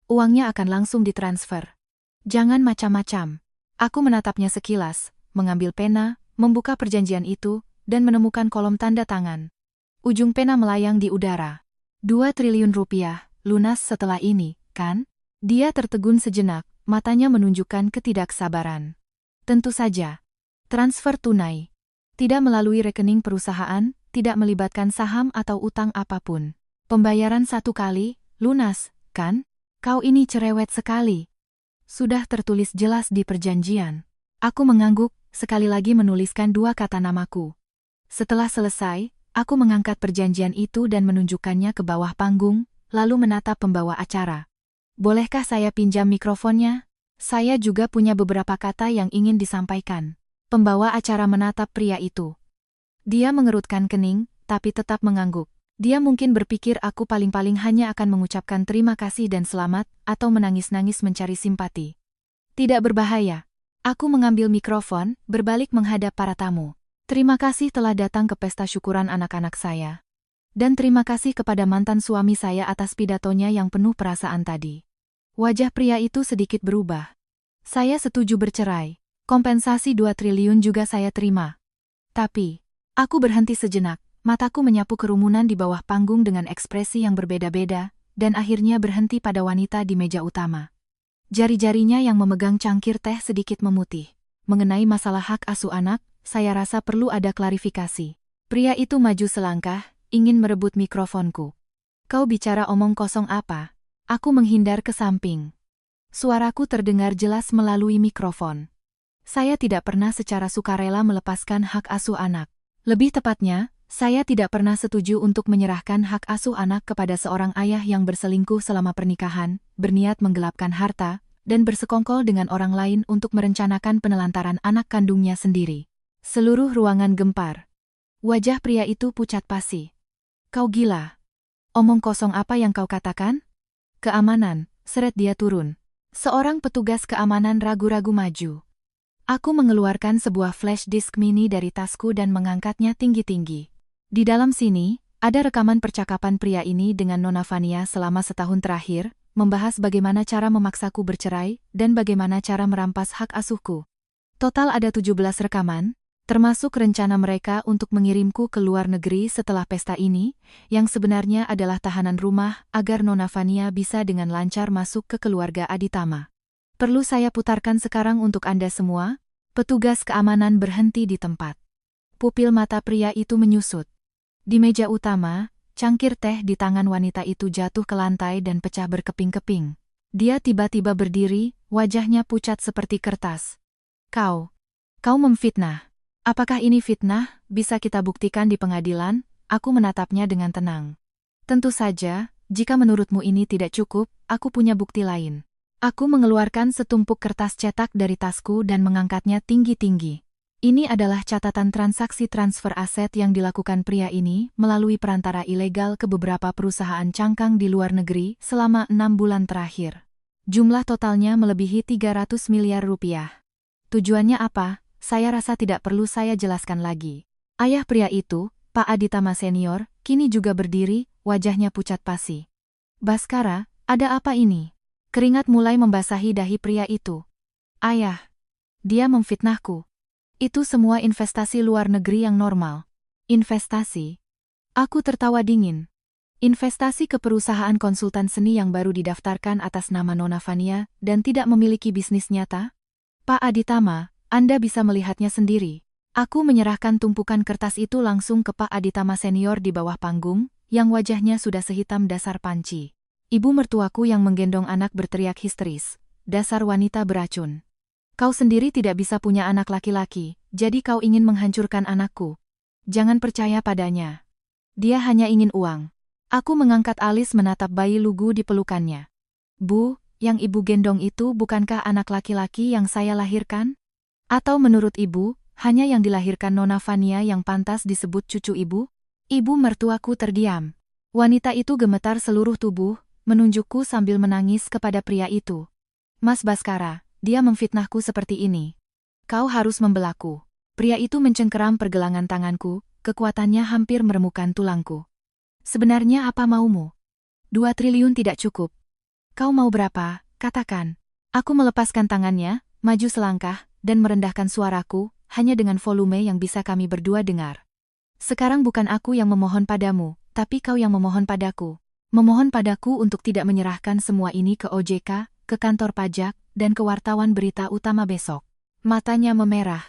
Uangnya akan langsung ditransfer. Jangan macam-macam. Aku menatapnya sekilas, mengambil pena, membuka perjanjian itu, dan menemukan kolom tanda tangan. Ujung pena melayang di udara. 2 triliun rupiah, lunas setelah ini, kan? Dia tertegun sejenak, matanya menunjukkan ketidaksabaran. Tentu saja. Transfer tunai. Tidak melalui rekening perusahaan, tidak melibatkan saham atau utang apapun. Pembayaran 1 kali, lunas, kan? Kau ini cerewet sekali. Sudah tertulis jelas di perjanjian. Aku mengangguk, sekali lagi menuliskan 2 kata namaku. Setelah selesai, aku mengangkat perjanjian itu dan menunjukkannya ke bawah panggung, lalu menatap pembawa acara. Bolehkah saya pinjam mikrofonnya? Saya juga punya beberapa kata yang ingin disampaikan. Pembawa acara menatap pria itu. Dia mengerutkan kening, tapi tetap mengangguk. Dia mungkin berpikir aku paling-paling hanya akan mengucapkan terima kasih dan selamat, atau menangis-nangis mencari simpati. Tidak berbahaya. Aku mengambil mikrofon, berbalik menghadap para tamu. Terima kasih telah datang ke pesta syukuran anak-anak saya. Dan terima kasih kepada mantan suami saya atas pidatonya yang penuh perasaan tadi. Wajah pria itu sedikit berubah. Saya setuju bercerai. Kompensasi 2 triliun juga saya terima. Tapi, aku berhenti sejenak. Mataku menyapu kerumunan di bawah panggung dengan ekspresi yang berbeda-beda, dan akhirnya berhenti pada wanita di meja utama. Jari-jarinya yang memegang cangkir teh sedikit memutih. Mengenai masalah hak asuh anak, saya rasa perlu ada klarifikasi. Pria itu maju selangkah, ingin merebut mikrofonku. Kau bicara omong kosong apa? Aku menghindar ke samping. Suaraku terdengar jelas melalui mikrofon. Saya tidak pernah secara sukarela melepaskan hak asuh anak. Lebih tepatnya, saya tidak pernah setuju untuk menyerahkan hak asuh anak kepada seorang ayah yang berselingkuh selama pernikahan, berniat menggelapkan harta, dan bersekongkol dengan orang lain untuk merencanakan penelantaran anak kandungnya sendiri. Seluruh ruangan gempar. Wajah pria itu pucat pasi. Kau gila. Omong kosong apa yang kau katakan? Keamanan, seret dia turun. Seorang petugas keamanan ragu-ragu maju. Aku mengeluarkan sebuah flash disk mini dari tasku dan mengangkatnya tinggi-tinggi. Di dalam sini, ada rekaman percakapan pria ini dengan Nona Vania selama setahun terakhir, membahas bagaimana cara memaksaku bercerai dan bagaimana cara merampas hak asuhku. Total ada 17 rekaman, termasuk rencana mereka untuk mengirimku ke luar negeri setelah pesta ini, yang sebenarnya adalah tahanan rumah agar Nona Vania bisa dengan lancar masuk ke keluarga Aditama. Perlu saya putarkan sekarang untuk Anda semua? Petugas keamanan berhenti di tempat. Pupil mata pria itu menyusut. Di meja utama, cangkir teh di tangan wanita itu jatuh ke lantai dan pecah berkeping-keping. Dia tiba-tiba berdiri, wajahnya pucat seperti kertas. Kau memfitnah. Apakah ini fitnah? Bisa kita buktikan di pengadilan? Aku menatapnya dengan tenang. Tentu saja, jika menurutmu ini tidak cukup, aku punya bukti lain. Aku mengeluarkan setumpuk kertas cetak dari tasku dan mengangkatnya tinggi-tinggi. Ini adalah catatan transaksi transfer aset yang dilakukan pria ini melalui perantara ilegal ke beberapa perusahaan cangkang di luar negeri selama 6 bulan terakhir. Jumlah totalnya melebihi 300 miliar rupiah. Tujuannya apa? Saya rasa tidak perlu saya jelaskan lagi. Ayah pria itu, Pak Aditama Senior, kini juga berdiri, wajahnya pucat pasi. Baskara, ada apa ini? Keringat mulai membasahi dahi pria itu. Ayah, dia memfitnahku. Itu semua investasi luar negeri yang normal. Investasi? Aku tertawa dingin. Investasi ke perusahaan konsultan seni yang baru didaftarkan atas nama Nona Vania dan tidak memiliki bisnis nyata? Pak Aditama, Anda bisa melihatnya sendiri. Aku menyerahkan tumpukan kertas itu langsung ke Pak Aditama Senior di bawah panggung, yang wajahnya sudah sehitam dasar panci. Ibu mertuaku yang menggendong anak berteriak histeris. Dasar wanita beracun. Kau sendiri tidak bisa punya anak laki-laki, jadi kau ingin menghancurkan anakku. Jangan percaya padanya. Dia hanya ingin uang. Aku mengangkat alis menatap bayi lugu di pelukannya. Bu, yang ibu gendong itu bukankah anak laki-laki yang saya lahirkan? Atau menurut ibu, hanya yang dilahirkan Nona Vania yang pantas disebut cucu ibu? Ibu mertuaku terdiam. Wanita itu gemetar seluruh tubuh, menunjukku sambil menangis kepada pria itu. Mas Baskara, dia memfitnahku seperti ini. Kau harus membelaku. Pria itu mencengkeram pergelangan tanganku, kekuatannya hampir meremukkan tulangku. Sebenarnya apa maumu? 2 triliun tidak cukup. Kau mau berapa? Katakan. Aku melepaskan tangannya, maju selangkah, dan merendahkan suaraku, hanya dengan volume yang bisa kami berdua dengar. Sekarang bukan aku yang memohon padamu, tapi kau yang memohon padaku. Memohon padaku untuk tidak menyerahkan semua ini ke OJK, ke kantor pajak, dan ke wartawan berita utama besok. Matanya memerah.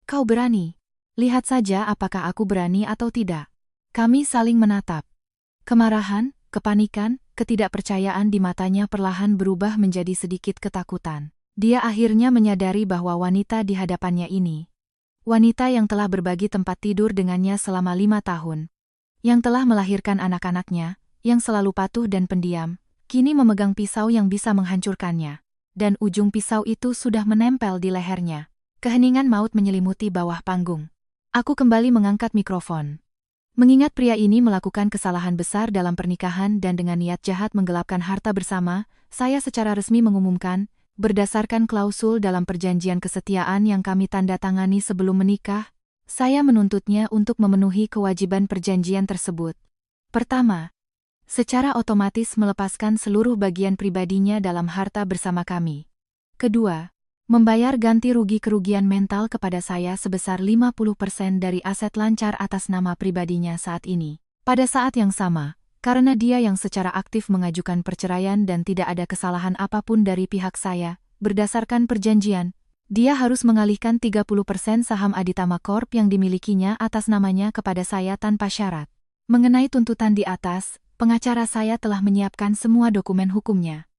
Kau berani? Lihat saja apakah aku berani atau tidak. Kami saling menatap. Kemarahan, kepanikan, ketidakpercayaan di matanya perlahan berubah menjadi sedikit ketakutan. Dia akhirnya menyadari bahwa wanita di hadapannya ini, wanita yang telah berbagi tempat tidur dengannya selama 5 tahun, yang telah melahirkan anak-anaknya, yang selalu patuh dan pendiam, kini memegang pisau yang bisa menghancurkannya. Dan ujung pisau itu sudah menempel di lehernya. Keheningan maut menyelimuti bawah panggung. Aku kembali mengangkat mikrofon. Mengingat pria ini melakukan kesalahan besar dalam pernikahan dan dengan niat jahat menggelapkan harta bersama, saya secara resmi mengumumkan, berdasarkan klausul dalam perjanjian kesetiaan yang kami tanda tangani sebelum menikah, saya menuntutnya untuk memenuhi kewajiban perjanjian tersebut. Pertama, secara otomatis melepaskan seluruh bagian pribadinya dalam harta bersama kami. Kedua, membayar ganti rugi kerugian mental kepada saya sebesar 50% dari aset lancar atas nama pribadinya saat ini. Pada saat yang sama, karena dia yang secara aktif mengajukan perceraian dan tidak ada kesalahan apapun dari pihak saya, berdasarkan perjanjian, dia harus mengalihkan 30% saham Aditama Corp yang dimilikinya atas namanya kepada saya tanpa syarat. Mengenai tuntutan di atas, pengacara saya telah menyiapkan semua dokumen hukumnya.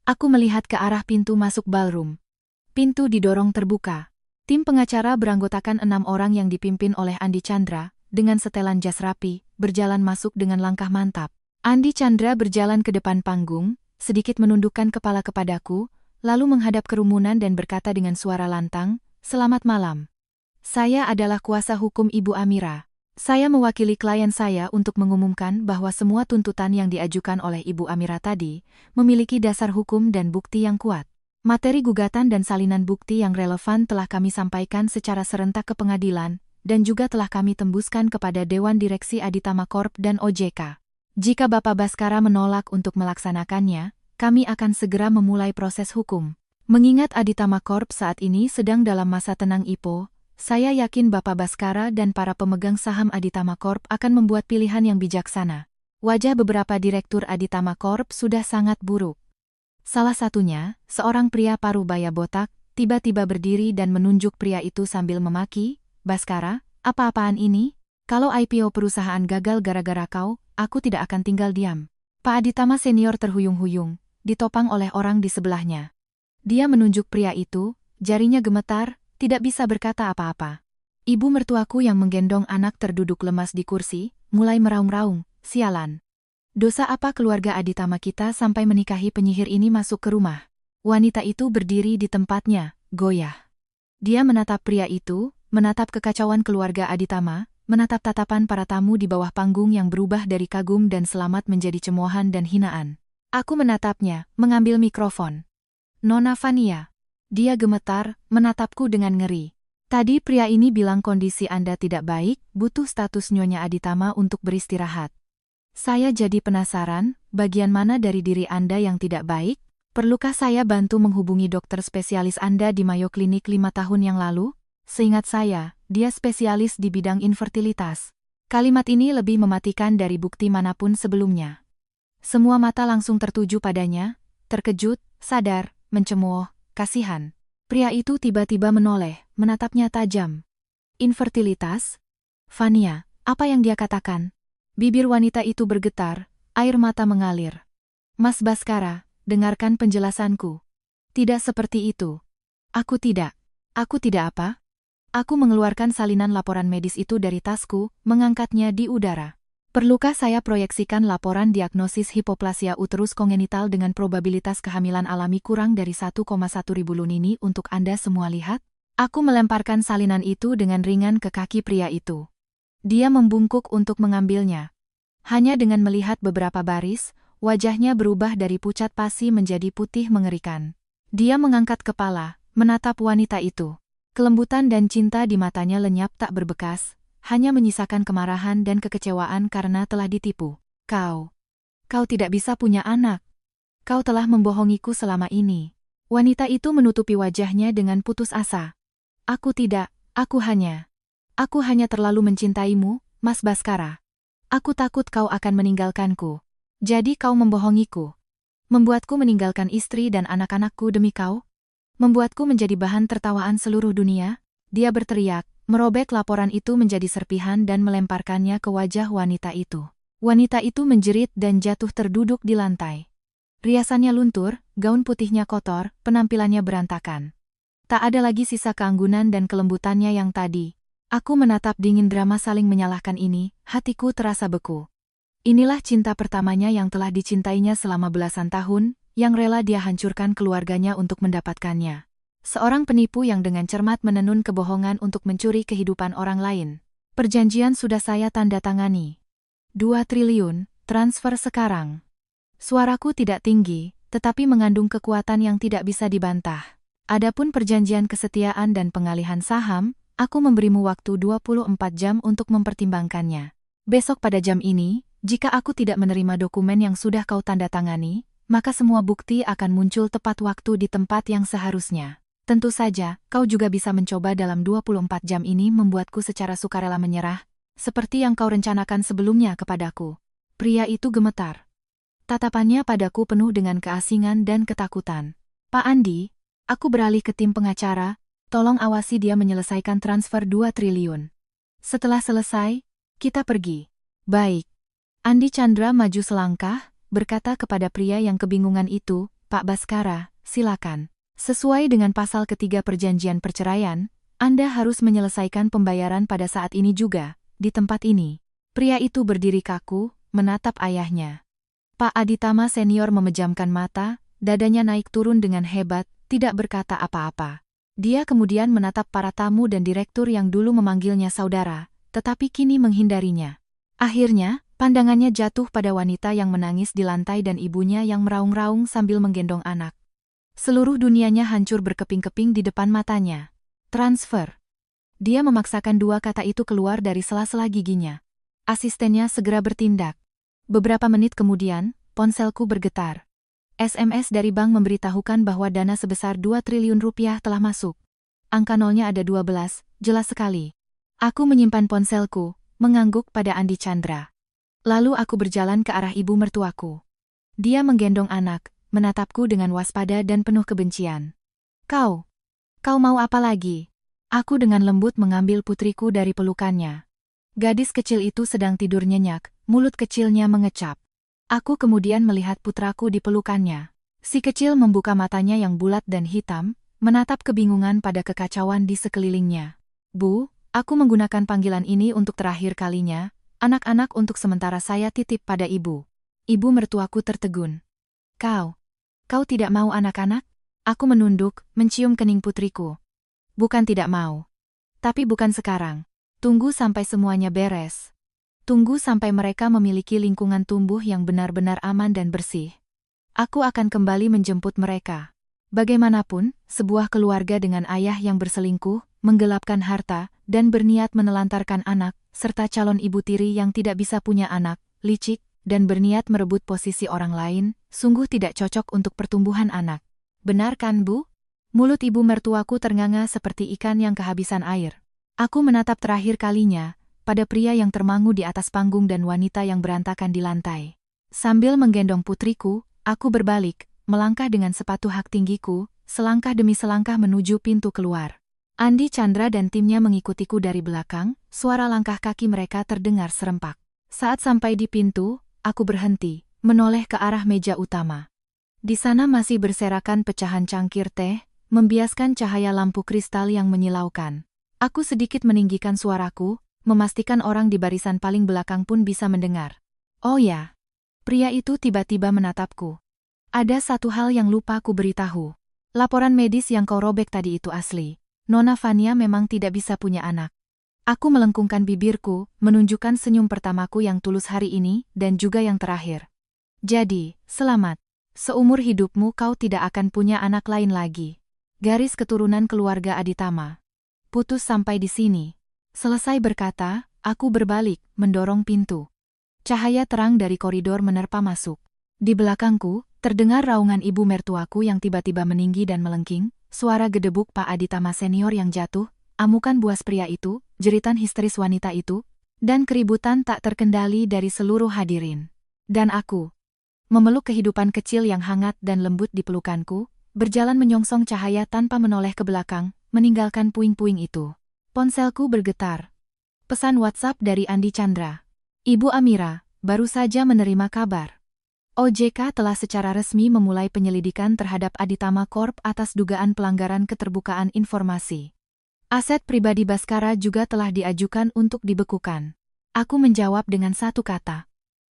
Aku melihat ke arah pintu masuk ballroom. Pintu didorong terbuka. Tim pengacara beranggotakan 6 orang yang dipimpin oleh Andi Chandra, dengan setelan jas rapi, berjalan masuk dengan langkah mantap. Andi Chandra berjalan ke depan panggung, sedikit menundukkan kepala kepadaku, lalu menghadap kerumunan dan berkata dengan suara lantang, "Selamat malam. Saya adalah kuasa hukum Ibu Amira. Saya mewakili klien saya untuk mengumumkan bahwa semua tuntutan yang diajukan oleh Ibu Amira tadi memiliki dasar hukum dan bukti yang kuat. Materi gugatan dan salinan bukti yang relevan telah kami sampaikan secara serentak ke pengadilan dan juga telah kami tembuskan kepada Dewan Direksi Aditama Corp dan OJK. Jika Bapak Baskara menolak untuk melaksanakannya, kami akan segera memulai proses hukum. Mengingat Aditama Corp saat ini sedang dalam masa tenang IPO, saya yakin Bapak Baskara dan para pemegang saham Aditama Corp akan membuat pilihan yang bijaksana. Wajah beberapa direktur Aditama Corp sudah sangat buruk. Salah satunya, seorang pria parubaya botak, tiba-tiba berdiri dan menunjuk pria itu sambil memaki, "Baskara, apa-apaan ini? Kalau IPO perusahaan gagal gara-gara kau, aku tidak akan tinggal diam." Pak Aditama senior terhuyung-huyung, ditopang oleh orang di sebelahnya. Dia menunjuk pria itu, jarinya gemetar, tidak bisa berkata apa-apa. Ibu mertuaku yang menggendong anak terduduk lemas di kursi, mulai meraung-raung, "Sialan. Dosa apa keluarga Aditama kita sampai menikahi penyihir ini masuk ke rumah?" Wanita itu berdiri di tempatnya, goyah. Dia menatap pria itu, menatap kekacauan keluarga Aditama, menatap tatapan para tamu di bawah panggung yang berubah dari kagum dan selamat menjadi cemoohan dan hinaan. Aku menatapnya, mengambil mikrofon. "Nona Vania." Dia gemetar, menatapku dengan ngeri. "Tadi pria ini bilang kondisi Anda tidak baik, butuh status Nyonya Aditama untuk beristirahat. Saya jadi penasaran, bagian mana dari diri Anda yang tidak baik? Perlukah saya bantu menghubungi dokter spesialis Anda di Mayo Clinic 5 tahun yang lalu? Seingat saya, dia spesialis di bidang infertilitas." Kalimat ini lebih mematikan dari bukti manapun sebelumnya. Semua mata langsung tertuju padanya, terkejut, sadar, mencemooh, kasihan. Pria itu tiba-tiba menoleh, menatapnya tajam. "Infertilitas? Vania, apa yang dia katakan?" Bibir wanita itu bergetar, air mata mengalir. "Mas Baskara, dengarkan penjelasanku. Tidak seperti itu. Aku tidak apa?" Aku mengeluarkan salinan laporan medis itu dari tasku, mengangkatnya di udara. "Perlukah saya proyeksikan laporan diagnosis hipoplasia uterus kongenital dengan probabilitas kehamilan alami kurang dari 1,1 ribu lun ini untuk Anda semua lihat?" Aku melemparkan salinan itu dengan ringan ke kaki pria itu. Dia membungkuk untuk mengambilnya. Hanya dengan melihat beberapa baris, wajahnya berubah dari pucat pasi menjadi putih mengerikan. Dia mengangkat kepala, menatap wanita itu. Kelembutan dan cinta di matanya lenyap tak berbekas, hanya menyisakan kemarahan dan kekecewaan karena telah ditipu. Kau tidak bisa punya anak. Kau telah membohongiku selama ini." Wanita itu menutupi wajahnya dengan putus asa. Aku hanya terlalu mencintaimu, Mas Baskara. Aku takut kau akan meninggalkanku. Jadi kau membohongiku. Membuatku meninggalkan istri dan anak-anakku demi kau? Membuatku menjadi bahan tertawaan seluruh dunia?" Dia berteriak, merobek laporan itu menjadi serpihan dan melemparkannya ke wajah wanita itu. Wanita itu menjerit dan jatuh terduduk di lantai. Riasannya luntur, gaun putihnya kotor, penampilannya berantakan. Tak ada lagi sisa keanggunan dan kelembutannya yang tadi. Aku menatap dingin drama saling menyalahkan ini, hatiku terasa beku. Inilah cinta pertamanya yang telah dicintainya selama belasan tahun, yang rela dia hancurkan keluarganya untuk mendapatkannya. Seorang penipu yang dengan cermat menenun kebohongan untuk mencuri kehidupan orang lain. Perjanjian sudah saya tanda tangani. 2 triliun, transfer sekarang. Suaraku tidak tinggi, tetapi mengandung kekuatan yang tidak bisa dibantah. Adapun perjanjian kesetiaan dan pengalihan saham, aku memberimu waktu 24 jam untuk mempertimbangkannya. Besok pada jam ini, jika aku tidak menerima dokumen yang sudah kau tanda tangani, maka semua bukti akan muncul tepat waktu di tempat yang seharusnya. Tentu saja, kau juga bisa mencoba dalam 24 jam ini membuatku secara sukarela menyerah, seperti yang kau rencanakan sebelumnya kepadaku. Pria itu gemetar. Tatapannya padaku penuh dengan keasingan dan ketakutan. Pak Andi, aku beralih ke tim pengacara, tolong awasi dia menyelesaikan transfer 2 triliun. Setelah selesai, kita pergi. Baik. Andi Chandra maju selangkah, berkata kepada pria yang kebingungan itu, Pak Baskara, silakan. Sesuai dengan pasal ketiga perjanjian perceraian, Anda harus menyelesaikan pembayaran pada saat ini juga, di tempat ini. Pria itu berdiri kaku, menatap ayahnya. Pak Aditama senior memejamkan mata, dadanya naik turun dengan hebat, tidak berkata apa-apa. Dia kemudian menatap para tamu dan direktur yang dulu memanggilnya saudara, tetapi kini menghindarinya. Akhirnya, pandangannya jatuh pada wanita yang menangis di lantai dan ibunya yang meraung-raung sambil menggendong anak. Seluruh dunianya hancur berkeping-keping di depan matanya. Transfer. Dia memaksakan dua kata itu keluar dari sela-sela giginya. Asistennya segera bertindak. Beberapa menit kemudian, ponselku bergetar. SMS dari bank memberitahukan bahwa dana sebesar 2 triliun rupiah telah masuk. Angka nolnya ada 12, jelas sekali. Aku menyimpan ponselku, mengangguk pada Andi Chandra. Lalu aku berjalan ke arah ibu mertuaku. Dia menggendong anak, menatapku dengan waspada dan penuh kebencian. Kau mau apa lagi? Aku dengan lembut mengambil putriku dari pelukannya. Gadis kecil itu sedang tidur nyenyak, mulut kecilnya mengecap. Aku kemudian melihat putraku di pelukannya. Si kecil membuka matanya yang bulat dan hitam, menatap kebingungan pada kekacauan di sekelilingnya. Bu, aku menggunakan panggilan ini untuk terakhir kalinya, anak-anak untuk sementara saya titip pada ibu. Ibu mertuaku tertegun. Kau tidak mau anak-anak? Aku menunduk, mencium kening putriku. Bukan tidak mau. Tapi bukan sekarang. Tunggu sampai semuanya beres. Tunggu sampai mereka memiliki lingkungan tumbuh yang benar-benar aman dan bersih. Aku akan kembali menjemput mereka. Bagaimanapun, sebuah keluarga dengan ayah yang berselingkuh, menggelapkan harta, dan berniat menelantarkan anak, serta calon ibu tiri yang tidak bisa punya anak, licik, dan berniat merebut posisi orang lain, sungguh tidak cocok untuk pertumbuhan anak. Benar kan, Bu? Mulut ibu mertuaku ternganga seperti ikan yang kehabisan air. Aku menatap terakhir kalinya, pada pria yang termangu di atas panggung dan wanita yang berantakan di lantai. Sambil menggendong putriku, aku berbalik, melangkah dengan sepatu hak tinggiku, selangkah demi selangkah menuju pintu keluar. Andi Chandra dan timnya mengikutiku dari belakang, suara langkah kaki mereka terdengar serempak. Saat sampai di pintu, aku berhenti, menoleh ke arah meja utama. Di sana masih berserakan pecahan cangkir teh, membiaskan cahaya lampu kristal yang menyilaukan. Aku sedikit meninggikan suaraku, memastikan orang di barisan paling belakang pun bisa mendengar. Oh ya, pria itu tiba-tiba menatapku. Ada satu hal yang lupa ku beritahu. Laporan medis yang kau robek tadi itu asli. Nona Vania memang tidak bisa punya anak. Aku melengkungkan bibirku, menunjukkan senyum pertamaku yang tulus hari ini, dan juga yang terakhir. Jadi, selamat. Seumur hidupmu kau tidak akan punya anak lain lagi. Garis keturunan keluarga Aditama. Putus sampai di sini. Selesai berkata, aku berbalik, mendorong pintu. Cahaya terang dari koridor menerpa masuk. Di belakangku, terdengar raungan ibu mertuaku yang tiba-tiba meninggi dan melengking, suara gedebuk Pak Aditama senior yang jatuh, amukan buas pria itu, jeritan histeris wanita itu, dan keributan tak terkendali dari seluruh hadirin. Dan aku, memeluk kehidupan kecil yang hangat dan lembut di pelukanku, berjalan menyongsong cahaya tanpa menoleh ke belakang, meninggalkan puing-puing itu. Ponselku bergetar. Pesan WhatsApp dari Andi Chandra. Ibu Amira, baru saja menerima kabar. OJK telah secara resmi memulai penyelidikan terhadap Aditama Corp atas dugaan pelanggaran keterbukaan informasi. Aset pribadi Baskara juga telah diajukan untuk dibekukan. Aku menjawab dengan satu kata.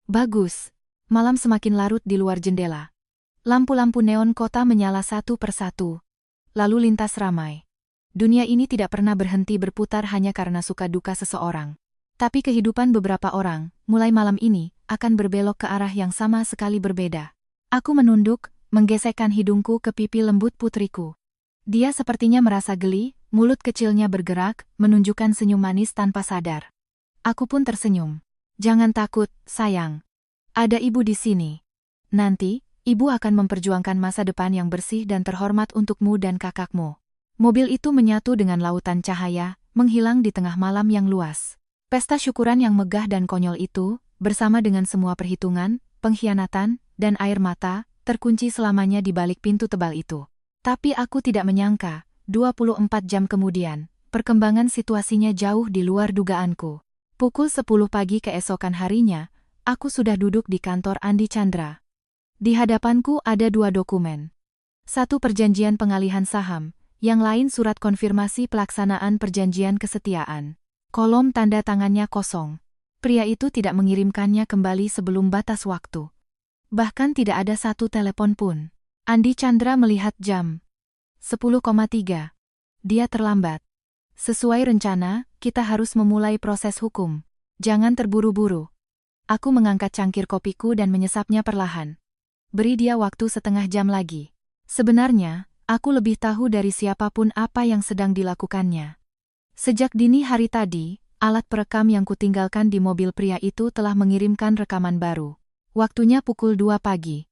Bagus. Malam semakin larut di luar jendela. Lampu-lampu neon kota menyala satu persatu. Lalu lintas ramai. Dunia ini tidak pernah berhenti berputar hanya karena suka duka seseorang. Tapi kehidupan beberapa orang, mulai malam ini, akan berbelok ke arah yang sama sekali berbeda. Aku menunduk, menggesekkan hidungku ke pipi lembut putriku. Dia sepertinya merasa geli, mulut kecilnya bergerak, menunjukkan senyum manis tanpa sadar. Aku pun tersenyum. Jangan takut, sayang. Ada ibu di sini. Nanti, ibu akan memperjuangkan masa depan yang bersih dan terhormat untukmu dan kakakmu. Mobil itu menyatu dengan lautan cahaya, menghilang di tengah malam yang luas. Pesta syukuran yang megah dan konyol itu, bersama dengan semua perhitungan, pengkhianatan, dan air mata, terkunci selamanya di balik pintu tebal itu. Tapi aku tidak menyangka, 24 jam kemudian, perkembangan situasinya jauh di luar dugaanku. Pukul 10 pagi keesokan harinya, aku sudah duduk di kantor Andi Chandra. Di hadapanku ada 2 dokumen. Satu perjanjian pengalihan saham, yang lain surat konfirmasi pelaksanaan perjanjian kesetiaan. Kolom tanda tangannya kosong. Pria itu tidak mengirimkannya kembali sebelum batas waktu. Bahkan tidak ada satu telepon pun. Andi Chandra melihat jam. 10,3. Dia terlambat. Sesuai rencana, kita harus memulai proses hukum. Jangan terburu-buru. Aku mengangkat cangkir kopiku dan menyesapnya perlahan. Beri dia waktu setengah jam lagi. Sebenarnya, aku lebih tahu dari siapapun apa yang sedang dilakukannya. Sejak dini hari tadi, alat perekam yang kutinggalkan di mobil pria itu telah mengirimkan rekaman baru. Waktunya pukul 2 pagi.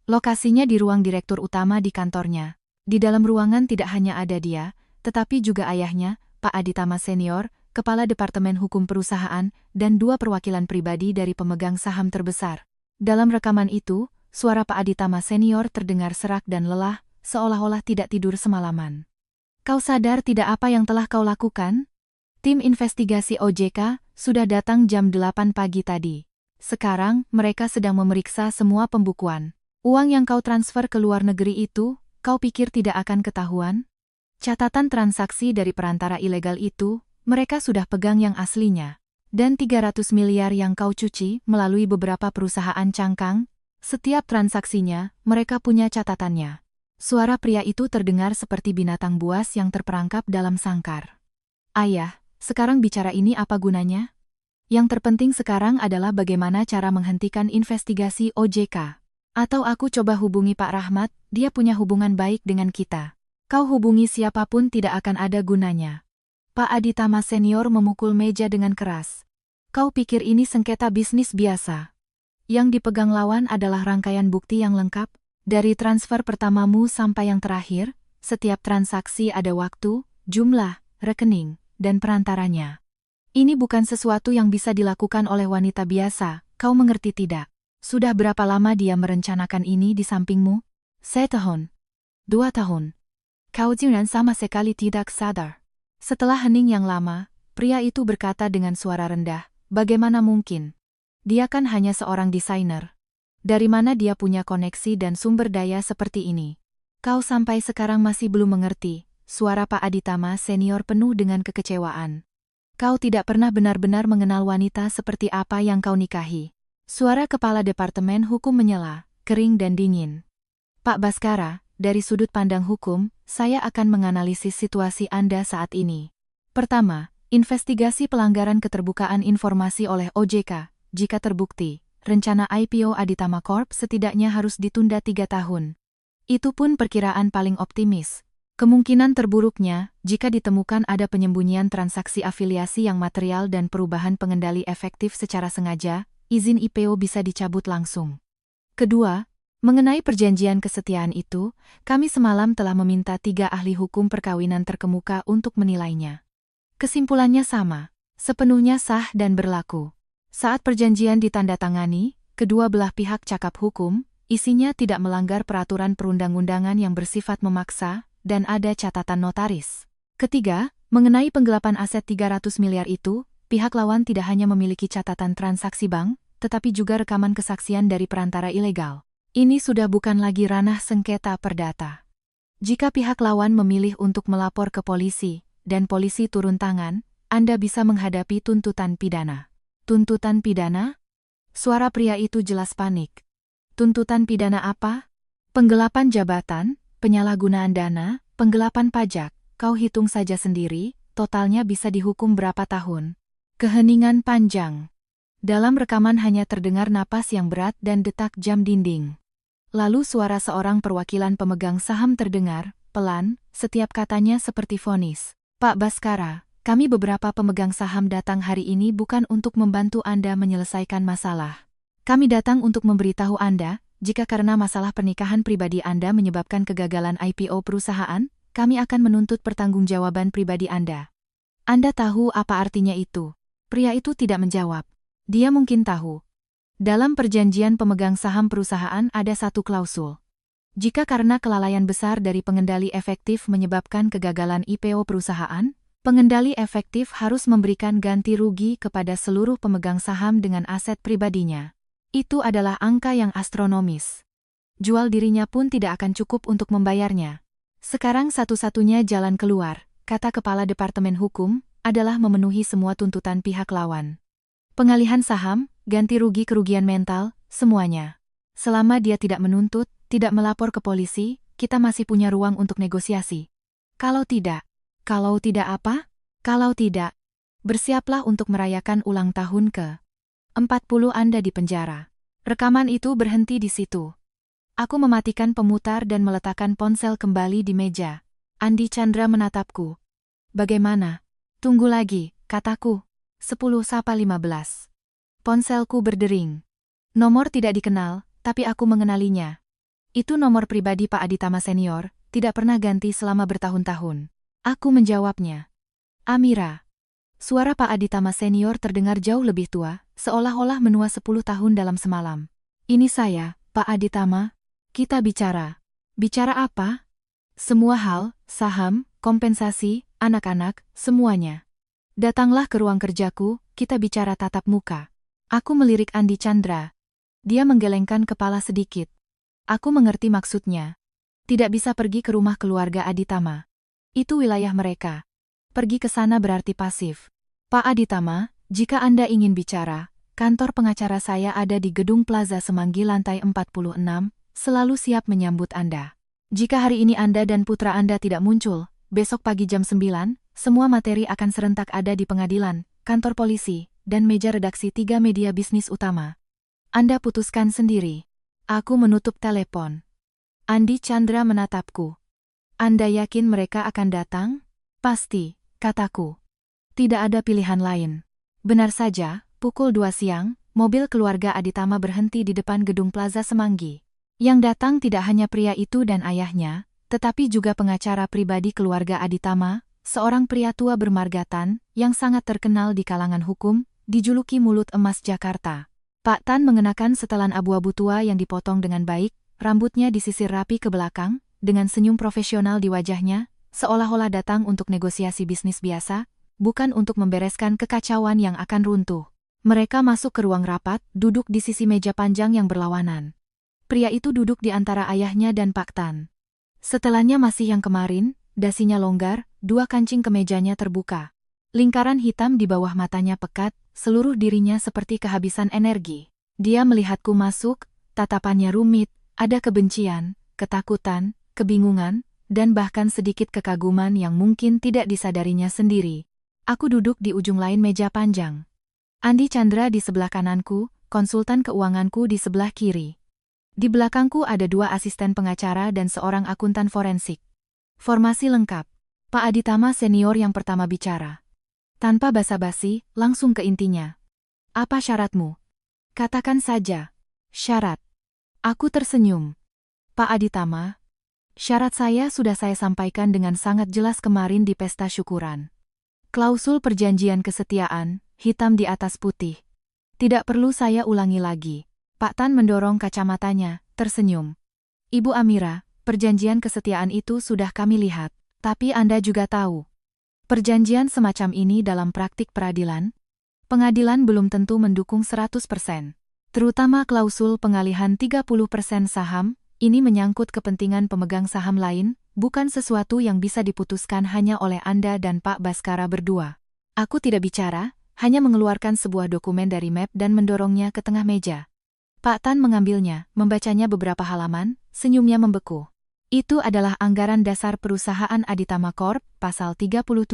Lokasinya di ruang direktur utama di kantornya. Di dalam ruangan tidak hanya ada dia, tetapi juga ayahnya, Pak Aditama Senior, Kepala Departemen Hukum Perusahaan, dan 2 perwakilan pribadi dari pemegang saham terbesar. Dalam rekaman itu, suara Pak Aditama Senior terdengar serak dan lelah, seolah-olah tidak tidur semalaman. Kau sadar tidak apa yang telah kau lakukan? Tim investigasi OJK sudah datang jam 8 pagi tadi. Sekarang, mereka sedang memeriksa semua pembukuan. Uang yang kau transfer ke luar negeri itu, kau pikir tidak akan ketahuan? Catatan transaksi dari perantara ilegal itu, mereka sudah pegang yang aslinya. Dan 300 miliar yang kau cuci melalui beberapa perusahaan cangkang, setiap transaksinya, mereka punya catatannya. Suara pria itu terdengar seperti binatang buas yang terperangkap dalam sangkar. Ayah, sekarang bicara ini apa gunanya? Yang terpenting sekarang adalah bagaimana cara menghentikan investigasi OJK. Atau aku coba hubungi Pak Rahmat, dia punya hubungan baik dengan kita. Kau hubungi siapapun tidak akan ada gunanya. Pak Aditama Senior memukul meja dengan keras. Kau pikir ini sengketa bisnis biasa? Yang dipegang lawan adalah rangkaian bukti yang lengkap. Dari transfer pertamamu sampai yang terakhir, setiap transaksi ada waktu, jumlah, rekening, dan perantaranya. Ini bukan sesuatu yang bisa dilakukan oleh wanita biasa, kau mengerti tidak? Sudah berapa lama dia merencanakan ini di sampingmu? 1 tahun. 2 tahun. Kau jingran sama sekali tidak sadar. Setelah hening yang lama, pria itu berkata dengan suara rendah, bagaimana mungkin? Dia kan hanya seorang desainer. Dari mana dia punya koneksi dan sumber daya seperti ini? Kau sampai sekarang masih belum mengerti. Suara Pak Aditama Senior penuh dengan kekecewaan. Kau tidak pernah benar-benar mengenal wanita seperti apa yang kau nikahi. Suara Kepala Departemen Hukum menyela, kering dan dingin. Pak Baskara, dari sudut pandang hukum, saya akan menganalisis situasi Anda saat ini. Pertama, investigasi pelanggaran keterbukaan informasi oleh OJK, jika terbukti. Rencana IPO Aditama Corp setidaknya harus ditunda 3 tahun. Itu pun perkiraan paling optimis. Kemungkinan terburuknya, jika ditemukan ada penyembunyian transaksi afiliasi yang material dan perubahan pengendali efektif secara sengaja, izin IPO bisa dicabut langsung. Kedua, mengenai perjanjian kesetiaan itu, kami semalam telah meminta 3 ahli hukum perkawinan terkemuka untuk menilainya. Kesimpulannya sama, sepenuhnya sah dan berlaku. Saat perjanjian ditandatangani, kedua belah pihak cakap hukum, isinya tidak melanggar peraturan perundang-undangan yang bersifat memaksa, dan ada catatan notaris. Ketiga, mengenai penggelapan aset 300 miliar itu, pihak lawan tidak hanya memiliki catatan transaksi bank, tetapi juga rekaman kesaksian dari perantara ilegal. Ini sudah bukan lagi ranah sengketa perdata. Jika pihak lawan memilih untuk melapor ke polisi, dan polisi turun tangan, Anda bisa menghadapi tuntutan pidana. Tuntutan pidana? Suara pria itu jelas panik. Tuntutan pidana apa? Penggelapan jabatan, penyalahgunaan dana, penggelapan pajak, kau hitung saja sendiri, totalnya bisa dihukum berapa tahun. Keheningan panjang. Dalam rekaman hanya terdengar napas yang berat dan detak jam dinding. Lalu suara seorang perwakilan pemegang saham terdengar, pelan, setiap katanya seperti vonis. Pak Baskara, kami beberapa pemegang saham datang hari ini bukan untuk membantu Anda menyelesaikan masalah. Kami datang untuk memberitahu Anda, jika karena masalah pernikahan pribadi Anda menyebabkan kegagalan IPO perusahaan, kami akan menuntut pertanggungjawaban pribadi Anda. Anda tahu apa artinya itu? Pria itu tidak menjawab. Dia mungkin tahu. Dalam perjanjian pemegang saham perusahaan ada satu klausul. Jika karena kelalaian besar dari pengendali efektif menyebabkan kegagalan IPO perusahaan, pengendali efektif harus memberikan ganti rugi kepada seluruh pemegang saham dengan aset pribadinya. Itu adalah angka yang astronomis. Jual dirinya pun tidak akan cukup untuk membayarnya. Sekarang satu-satunya jalan keluar, kata Kepala Departemen Hukum, adalah memenuhi semua tuntutan pihak lawan. Pengalihan saham, ganti rugi kerugian mental, semuanya. Selama dia tidak menuntut, tidak melapor ke polisi, kita masih punya ruang untuk negosiasi. Kalau tidak apa? Kalau tidak, bersiaplah untuk merayakan ulang tahun ke-40 Anda di penjara. Rekaman itu berhenti di situ. Aku mematikan pemutar dan meletakkan ponsel kembali di meja. Andi Chandra menatapku. Bagaimana? Tunggu lagi, kataku. 10:15. Ponselku berdering. Nomor tidak dikenal, tapi aku mengenalinya. Itu nomor pribadi Pak Aditama Senior, tidak pernah ganti selama bertahun-tahun. Aku menjawabnya. Amira. Suara Pak Aditama Senior terdengar jauh lebih tua, seolah-olah menua 10 tahun dalam semalam. Ini saya, Pak Aditama. Kita bicara. Bicara apa? Semua hal, saham, kompensasi, anak-anak, semuanya. Datanglah ke ruang kerjaku, kita bicara tatap muka. Aku melirik Andi Chandra. Dia menggelengkan kepala sedikit. Aku mengerti maksudnya. Tidak bisa pergi ke rumah keluarga Aditama. Itu wilayah mereka. Pergi ke sana berarti pasif. Pak Aditama, jika Anda ingin bicara, kantor pengacara saya ada di Gedung Plaza Semanggi lantai 46, selalu siap menyambut Anda. Jika hari ini Anda dan putra Anda tidak muncul, besok pagi jam 9, semua materi akan serentak ada di pengadilan, kantor polisi, dan meja redaksi 3 media bisnis utama. Anda putuskan sendiri. Aku menutup telepon. Andi Chandra menatapku. Anda yakin mereka akan datang? Pasti, kataku. Tidak ada pilihan lain. Benar saja, pukul 2 siang, mobil keluarga Aditama berhenti di depan Gedung Plaza Semanggi. Yang datang tidak hanya pria itu dan ayahnya, tetapi juga pengacara pribadi keluarga Aditama, seorang pria tua bermargatan, yang sangat terkenal di kalangan hukum, dijuluki Mulut Emas Jakarta. Pak Tan mengenakan setelan abu-abu tua yang dipotong dengan baik, rambutnya disisir rapi ke belakang, dengan senyum profesional di wajahnya, seolah-olah datang untuk negosiasi bisnis biasa, bukan untuk membereskan kekacauan yang akan runtuh. Mereka masuk ke ruang rapat, duduk di sisi meja panjang yang berlawanan. Pria itu duduk di antara ayahnya dan Pak Tan. Setelannya masih yang kemarin, dasinya longgar, 2 kancing kemejanya terbuka. Lingkaran hitam di bawah matanya pekat, seluruh dirinya seperti kehabisan energi. Dia melihatku masuk, tatapannya rumit, ada kebencian, ketakutan, kebingungan, dan bahkan sedikit kekaguman yang mungkin tidak disadarinya sendiri. Aku duduk di ujung lain meja panjang. Andi Chandra di sebelah kananku, konsultan keuanganku di sebelah kiri. Di belakangku ada 2 asisten pengacara dan seorang akuntan forensik. Formasi lengkap. Pak Aditama Senior yang pertama bicara. Tanpa basa-basi, langsung ke intinya. Apa syaratmu? Katakan saja. Syarat. Aku tersenyum. Pak Aditama, syarat saya sudah saya sampaikan dengan sangat jelas kemarin di pesta syukuran. Klausul perjanjian kesetiaan, hitam di atas putih. Tidak perlu saya ulangi lagi. Pak Tan mendorong kacamatanya, tersenyum. Ibu Amira, perjanjian kesetiaan itu sudah kami lihat. Tapi Anda juga tahu, perjanjian semacam ini dalam praktik peradilan, pengadilan belum tentu mendukung 100%. Terutama klausul pengalihan 30% saham, ini menyangkut kepentingan pemegang saham lain, bukan sesuatu yang bisa diputuskan hanya oleh Anda dan Pak Baskara berdua. Aku tidak bicara, hanya mengeluarkan sebuah dokumen dari map dan mendorongnya ke tengah meja. Pak Tan mengambilnya, membacanya beberapa halaman, senyumnya membeku. Itu adalah anggaran dasar perusahaan Aditama Corp, pasal 37,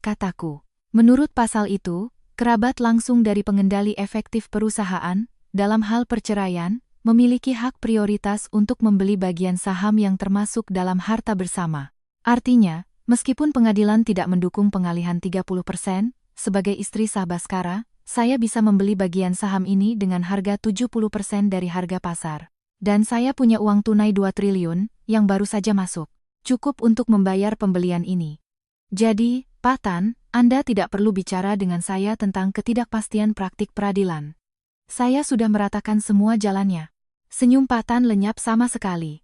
kataku. Menurut pasal itu, Kerabat langsung dari pengendali efektif perusahaan, dalam hal perceraian, memiliki hak prioritas untuk membeli bagian saham yang termasuk dalam harta bersama. Artinya, meskipun pengadilan tidak mendukung pengalihan 30%, sebagai istri sah Baskara, saya bisa membeli bagian saham ini dengan harga 70% dari harga pasar. Dan saya punya uang tunai 2 triliun, yang baru saja masuk. Cukup untuk membayar pembelian ini. Jadi, Pak Tan, Anda tidak perlu bicara dengan saya tentang ketidakpastian praktik peradilan. Saya sudah meratakan semua jalannya. Senyum Pak Tan lenyap sama sekali.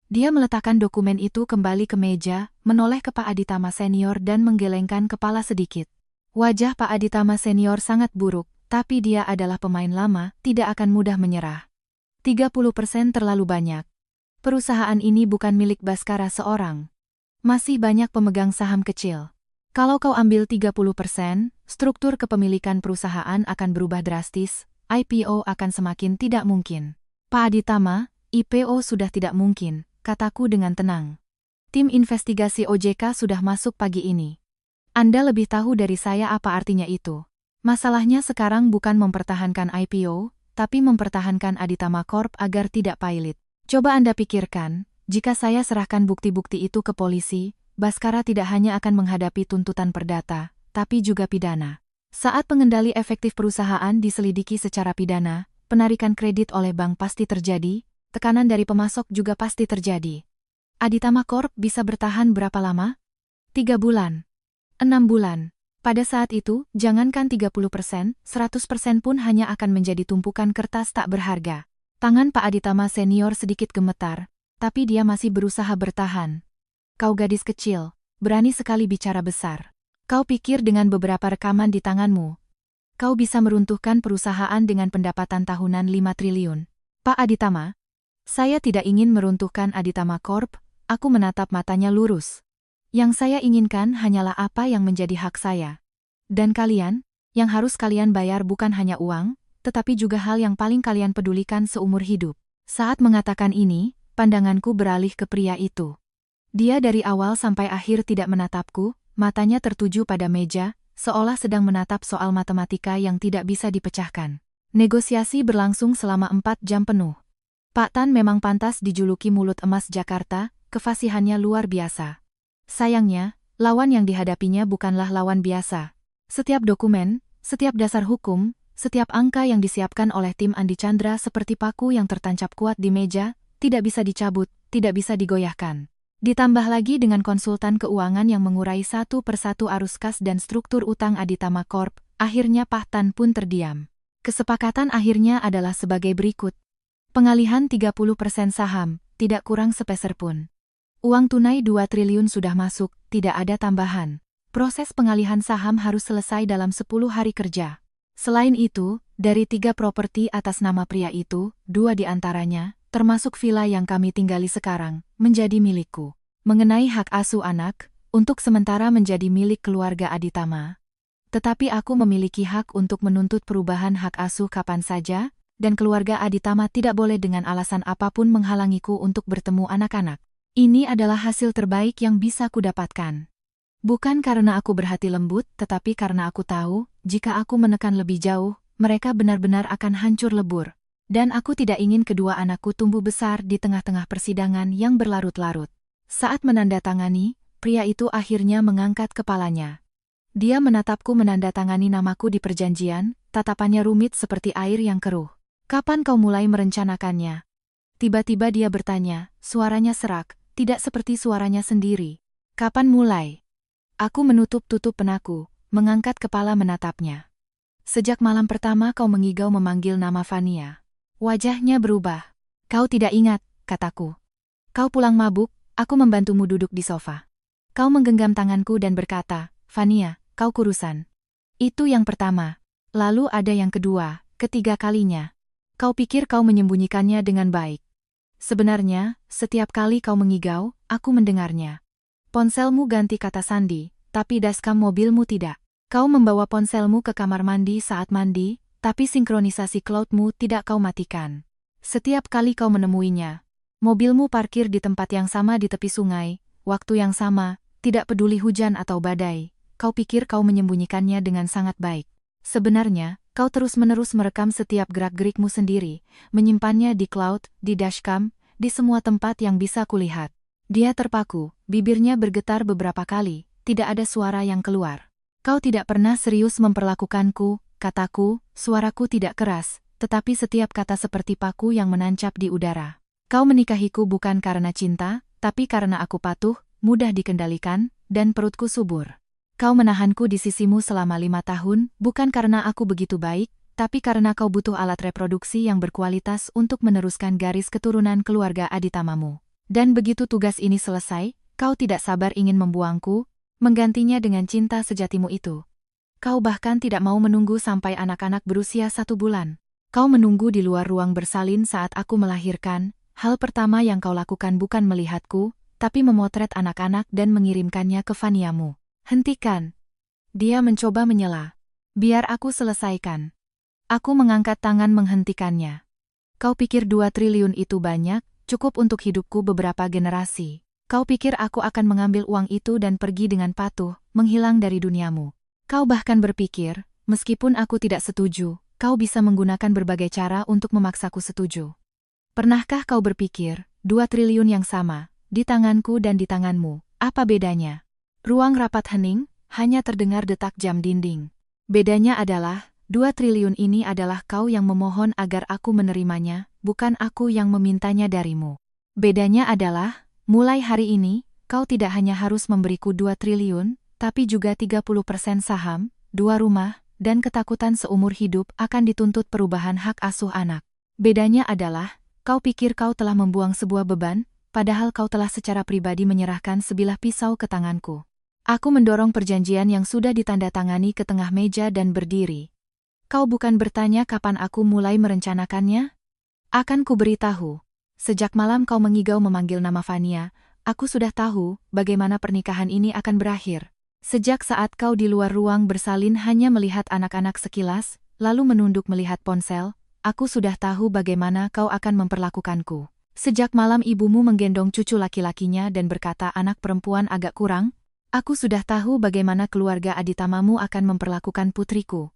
Dia meletakkan dokumen itu kembali ke meja, menoleh ke Pak Aditama Senior dan menggelengkan kepala sedikit. Wajah Pak Aditama Senior sangat buruk, tapi dia adalah pemain lama, tidak akan mudah menyerah. 30% terlalu banyak. Perusahaan ini bukan milik Baskara seorang. Masih banyak pemegang saham kecil. Kalau kau ambil 30%, struktur kepemilikan perusahaan akan berubah drastis, IPO akan semakin tidak mungkin. Pak Aditama, IPO sudah tidak mungkin, kataku dengan tenang. Tim investigasi OJK sudah masuk pagi ini. Anda lebih tahu dari saya apa artinya itu. Masalahnya sekarang bukan mempertahankan IPO, tapi mempertahankan Aditama Corp agar tidak pailit. Coba Anda pikirkan, jika saya serahkan bukti-bukti itu ke polisi, Baskara tidak hanya akan menghadapi tuntutan perdata, tapi juga pidana. Saat pengendali efektif perusahaan diselidiki secara pidana, penarikan kredit oleh bank pasti terjadi, tekanan dari pemasok juga pasti terjadi. Aditama Corp bisa bertahan berapa lama? 3 bulan. 6 bulan. Pada saat itu, jangankan 30%, 100% pun hanya akan menjadi tumpukan kertas tak berharga. Tangan Pak Aditama Senior sedikit gemetar, tapi dia masih berusaha bertahan. Kau gadis kecil, berani sekali bicara besar. Kau pikir dengan beberapa rekaman di tanganmu, kau bisa meruntuhkan perusahaan dengan pendapatan tahunan 5 triliun. Pak Aditama, saya tidak ingin meruntuhkan Aditama Corp, aku menatap matanya lurus. Yang saya inginkan hanyalah apa yang menjadi hak saya. Dan kalian, yang harus kalian bayar bukan hanya uang, tetapi juga hal yang paling kalian pedulikan seumur hidup. Saat mengatakan ini, pandanganku beralih ke pria itu. Dia dari awal sampai akhir tidak menatapku, matanya tertuju pada meja, seolah sedang menatap soal matematika yang tidak bisa dipecahkan. Negosiasi berlangsung selama 4 jam penuh. Pak Tan memang pantas dijuluki mulut emas Jakarta, kefasihannya luar biasa. Sayangnya, lawan yang dihadapinya bukanlah lawan biasa. Setiap dokumen, setiap dasar hukum, setiap angka yang disiapkan oleh tim Andi Chandra seperti paku yang tertancap kuat di meja, tidak bisa dicabut, tidak bisa digoyahkan. Ditambah lagi dengan konsultan keuangan yang mengurai satu persatu arus kas dan struktur utang Aditama Corp, akhirnya Pak Tan pun terdiam. Kesepakatan akhirnya adalah sebagai berikut. Pengalihan 30% saham, tidak kurang sepeser pun. Uang tunai 2 triliun sudah masuk, tidak ada tambahan. Proses pengalihan saham harus selesai dalam 10 hari kerja. Selain itu, dari 3 properti atas nama pria itu, 2 di antaranya, termasuk villa yang kami tinggali sekarang, menjadi milikku. Mengenai hak asuh anak, untuk sementara menjadi milik keluarga Aditama. Tetapi aku memiliki hak untuk menuntut perubahan hak asuh kapan saja, dan keluarga Aditama tidak boleh dengan alasan apapun menghalangiku untuk bertemu anak-anak. Ini adalah hasil terbaik yang bisa kudapatkan. Bukan karena aku berhati lembut, tetapi karena aku tahu, jika aku menekan lebih jauh, mereka benar-benar akan hancur lebur. Dan aku tidak ingin kedua anakku tumbuh besar di tengah-tengah persidangan yang berlarut-larut. Saat menandatangani, pria itu akhirnya mengangkat kepalanya. Dia menatapku menandatangani namaku di perjanjian, tatapannya rumit seperti air yang keruh. Kapan kau mulai merencanakannya? Tiba-tiba dia bertanya, suaranya serak, tidak seperti suaranya sendiri. Kapan mulai? Aku menutup-tutup penaku, mengangkat kepala menatapnya. Sejak malam pertama kau mengigau memanggil nama Fania. Wajahnya berubah. Kau tidak ingat, kataku. Kau pulang mabuk, aku membantumu duduk di sofa. Kau menggenggam tanganku dan berkata, Fania, kau kurusan. Itu yang pertama. Lalu ada yang kedua, ketiga kalinya. Kau pikir kau menyembunyikannya dengan baik. Sebenarnya, setiap kali kau mengigau, aku mendengarnya. Ponselmu ganti kata sandi, tapi dashcam mobilmu tidak. Kau membawa ponselmu ke kamar mandi saat mandi, tapi sinkronisasi cloudmu tidak kau matikan. Setiap kali kau menemuinya, mobilmu parkir di tempat yang sama di tepi sungai, waktu yang sama, tidak peduli hujan atau badai. Kau pikir kau menyembunyikannya dengan sangat baik. Sebenarnya, kau terus-menerus merekam setiap gerak-gerikmu sendiri, menyimpannya di cloud, di dashcam, di semua tempat yang bisa kulihat. Dia terpaku, bibirnya bergetar beberapa kali, tidak ada suara yang keluar. Kau tidak pernah serius memperlakukanku, kataku, suaraku tidak keras, tetapi setiap kata seperti paku yang menancap di udara. Kau menikahiku bukan karena cinta, tapi karena aku patuh, mudah dikendalikan, dan perutku subur. Kau menahanku di sisimu selama 5 tahun, bukan karena aku begitu baik, tapi karena kau butuh alat reproduksi yang berkualitas untuk meneruskan garis keturunan keluarga aditamamu. Dan begitu tugas ini selesai, kau tidak sabar ingin membuangku, menggantinya dengan cinta sejatimu itu. Kau bahkan tidak mau menunggu sampai anak-anak berusia 1 bulan. Kau menunggu di luar ruang bersalin saat aku melahirkan. Hal pertama yang kau lakukan bukan melihatku, tapi memotret anak-anak dan mengirimkannya ke Vaniamu. Hentikan. Dia mencoba menyela. Biar aku selesaikan. Aku mengangkat tangan menghentikannya. Kau pikir 2 triliun itu banyak, cukup untuk hidupku beberapa generasi. Kau pikir aku akan mengambil uang itu dan pergi dengan patuh, menghilang dari duniamu. Kau bahkan berpikir, meskipun aku tidak setuju, kau bisa menggunakan berbagai cara untuk memaksaku setuju. Pernahkah kau berpikir, 2 triliun yang sama, di tanganku dan di tanganmu, apa bedanya? Ruang rapat hening, hanya terdengar detak jam dinding. Bedanya adalah, 2 triliun ini adalah kau yang memohon agar aku menerimanya, bukan aku yang memintanya darimu. Bedanya adalah, mulai hari ini, kau tidak hanya harus memberiku 2 triliun, tapi juga 30% saham, 2 rumah, dan ketakutan seumur hidup akan dituntut perubahan hak asuh anak. Bedanya adalah, kau pikir kau telah membuang sebuah beban, padahal kau telah secara pribadi menyerahkan sebilah pisau ke tanganku. Aku mendorong perjanjian yang sudah ditandatangani ke tengah meja dan berdiri. Kau bukan bertanya kapan aku mulai merencanakannya? Akan kuberitahu. Sejak malam kau mengigau memanggil nama Vania, aku sudah tahu bagaimana pernikahan ini akan berakhir. Sejak saat kau di luar ruang bersalin hanya melihat anak-anak sekilas, lalu menunduk melihat ponsel, aku sudah tahu bagaimana kau akan memperlakukanku. Sejak malam ibumu menggendong cucu laki-lakinya dan berkata anak perempuan agak kurang, aku sudah tahu bagaimana keluarga aditamamu akan memperlakukan putriku.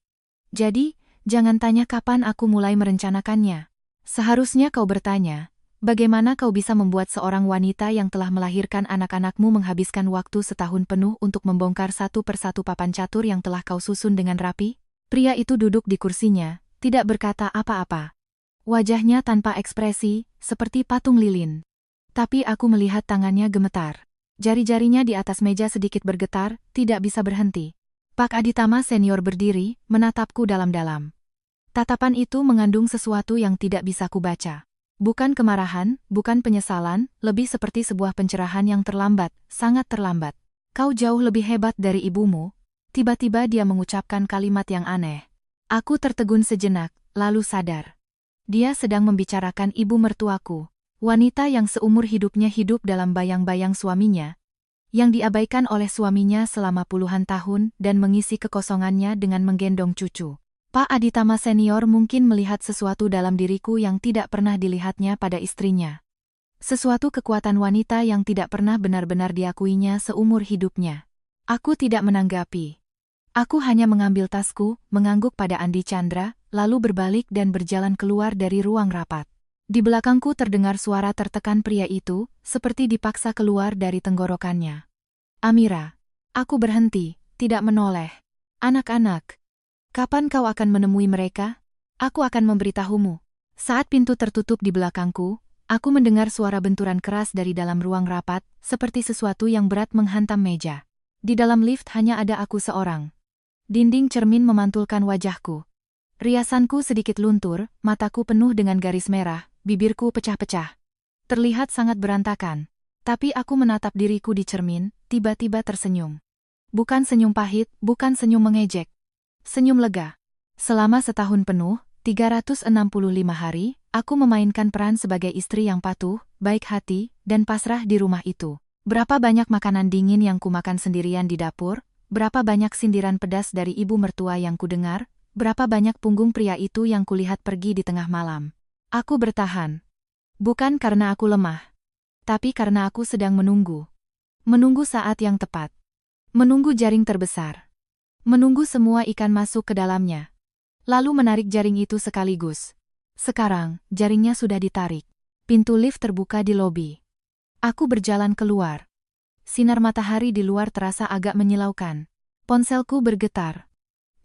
Jadi, jangan tanya kapan aku mulai merencanakannya. Seharusnya kau bertanya, bagaimana kau bisa membuat seorang wanita yang telah melahirkan anak-anakmu menghabiskan waktu setahun penuh untuk membongkar satu persatu papan catur yang telah kau susun dengan rapi? Pria itu duduk di kursinya, tidak berkata apa-apa. Wajahnya tanpa ekspresi, seperti patung lilin. Tapi aku melihat tangannya gemetar. Jari-jarinya di atas meja sedikit bergetar, tidak bisa berhenti. Pak Aditama senior berdiri, menatapku dalam-dalam. Tatapan itu mengandung sesuatu yang tidak bisa kubaca. Bukan kemarahan, bukan penyesalan, lebih seperti sebuah pencerahan yang terlambat, sangat terlambat. Kau jauh lebih hebat dari ibumu. Tiba-tiba dia mengucapkan kalimat yang aneh. Aku tertegun sejenak, lalu sadar. Dia sedang membicarakan ibu mertuaku, wanita yang seumur hidupnya hidup dalam bayang-bayang suaminya, yang diabaikan oleh suaminya selama puluhan tahun dan mengisi kekosongannya dengan menggendong cucu. Pak Aditama senior mungkin melihat sesuatu dalam diriku yang tidak pernah dilihatnya pada istrinya. Sesuatu kekuatan wanita yang tidak pernah benar-benar diakuinya seumur hidupnya. Aku tidak menanggapi. Aku hanya mengambil tasku, mengangguk pada Andi Chandra, lalu berbalik dan berjalan keluar dari ruang rapat. Di belakangku terdengar suara tertekan pria itu, seperti dipaksa keluar dari tenggorokannya. Amira. Aku berhenti, tidak menoleh. Anak-anak. Kapan kau akan menemui mereka? Aku akan memberitahumu. Saat pintu tertutup di belakangku, aku mendengar suara benturan keras dari dalam ruang rapat, seperti sesuatu yang berat menghantam meja. Di dalam lift hanya ada aku seorang. Dinding cermin memantulkan wajahku. Riasanku sedikit luntur, mataku penuh dengan garis merah, bibirku pecah-pecah. Terlihat sangat berantakan. Tapi aku menatap diriku di cermin, tiba-tiba tersenyum. Bukan senyum pahit, bukan senyum mengejek. Senyum lega. Selama setahun penuh, 365 hari, aku memainkan peran sebagai istri yang patuh, baik hati, dan pasrah di rumah itu. Berapa banyak makanan dingin yang kumakan sendirian di dapur, berapa banyak sindiran pedas dari ibu mertua yang kudengar, berapa banyak punggung pria itu yang kulihat pergi di tengah malam. Aku bertahan. Bukan karena aku lemah, tapi karena aku sedang menunggu. Menunggu saat yang tepat. Menunggu jaring terbesar. menunggu semua ikan masuk ke dalamnya. Lalu menarik jaring itu sekaligus. Sekarang, jaringnya sudah ditarik. Pintu lift terbuka di lobi. Aku berjalan keluar. Sinar matahari di luar terasa agak menyilaukan. Ponselku bergetar.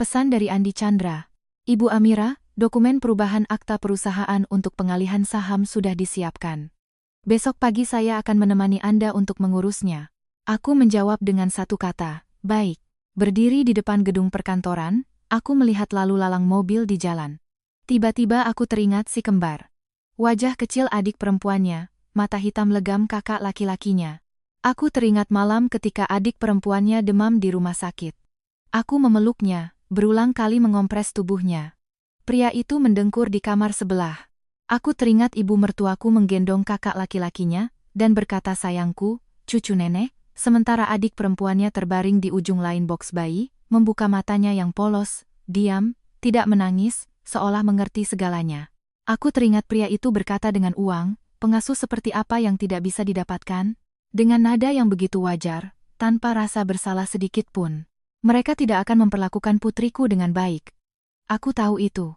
Pesan dari Andi Chandra. Ibu Amira, dokumen perubahan akta perusahaan untuk pengalihan saham sudah disiapkan. Besok pagi saya akan menemani Anda untuk mengurusnya. Aku menjawab dengan satu kata, baik. Berdiri di depan gedung perkantoran, aku melihat lalu lalang mobil di jalan. Tiba-tiba aku teringat si kembar. Wajah kecil adik perempuannya, mata hitam legam kakak laki-lakinya. Aku teringat malam ketika adik perempuannya demam di rumah sakit. Aku memeluknya, berulang kali mengompres tubuhnya. Pria itu mendengkur di kamar sebelah. Aku teringat ibu mertuaku menggendong kakak laki-lakinya, dan berkata sayangku, cucu nenek, sementara adik perempuannya terbaring di ujung lain boks bayi, membuka matanya yang polos, diam, tidak menangis, seolah mengerti segalanya. Aku teringat pria itu berkata dengan uang, pengasuh seperti apa yang tidak bisa didapatkan? Dengan nada yang begitu wajar, tanpa rasa bersalah sedikit pun. Mereka tidak akan memperlakukan putriku dengan baik. Aku tahu itu.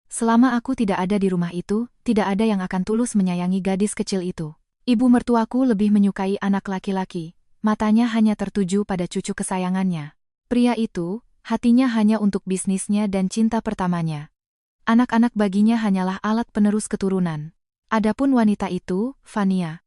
Selama aku tidak ada di rumah itu, tidak ada yang akan tulus menyayangi gadis kecil itu. Ibu mertuaku lebih menyukai anak laki-laki, matanya hanya tertuju pada cucu kesayangannya. Pria itu, hatinya hanya untuk bisnisnya dan cinta pertamanya. Anak-anak baginya hanyalah alat penerus keturunan. Adapun wanita itu, Fania.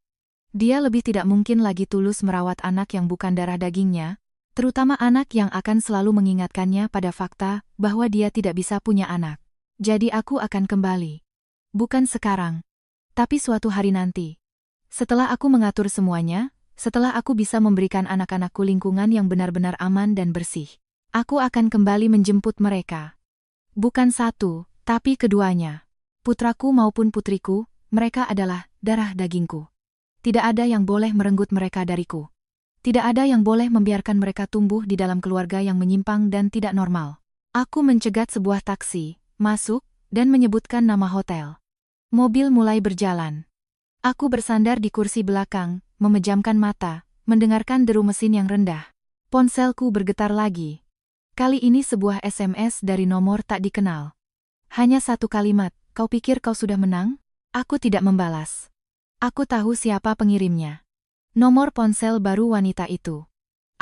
Dia lebih tidak mungkin lagi tulus merawat anak yang bukan darah dagingnya, terutama anak yang akan selalu mengingatkannya pada fakta bahwa dia tidak bisa punya anak. Jadi aku akan kembali. Bukan sekarang, tapi suatu hari nanti. Setelah aku mengatur semuanya, setelah aku bisa memberikan anak-anakku lingkungan yang benar-benar aman dan bersih, aku akan kembali menjemput mereka. Bukan satu, tapi keduanya. Putraku maupun putriku, mereka adalah darah dagingku. Tidak ada yang boleh merenggut mereka dariku. Tidak ada yang boleh membiarkan mereka tumbuh di dalam keluarga yang menyimpang dan tidak normal. Aku mencegat sebuah taksi, masuk, dan menyebutkan nama hotel. Mobil mulai berjalan. Aku bersandar di kursi belakang, memejamkan mata, mendengarkan deru mesin yang rendah. Ponselku bergetar lagi. Kali ini sebuah SMS dari nomor tak dikenal. Hanya satu kalimat, kau pikir kau sudah menang? Aku tidak membalas. Aku tahu siapa pengirimnya. Nomor ponsel baru wanita itu.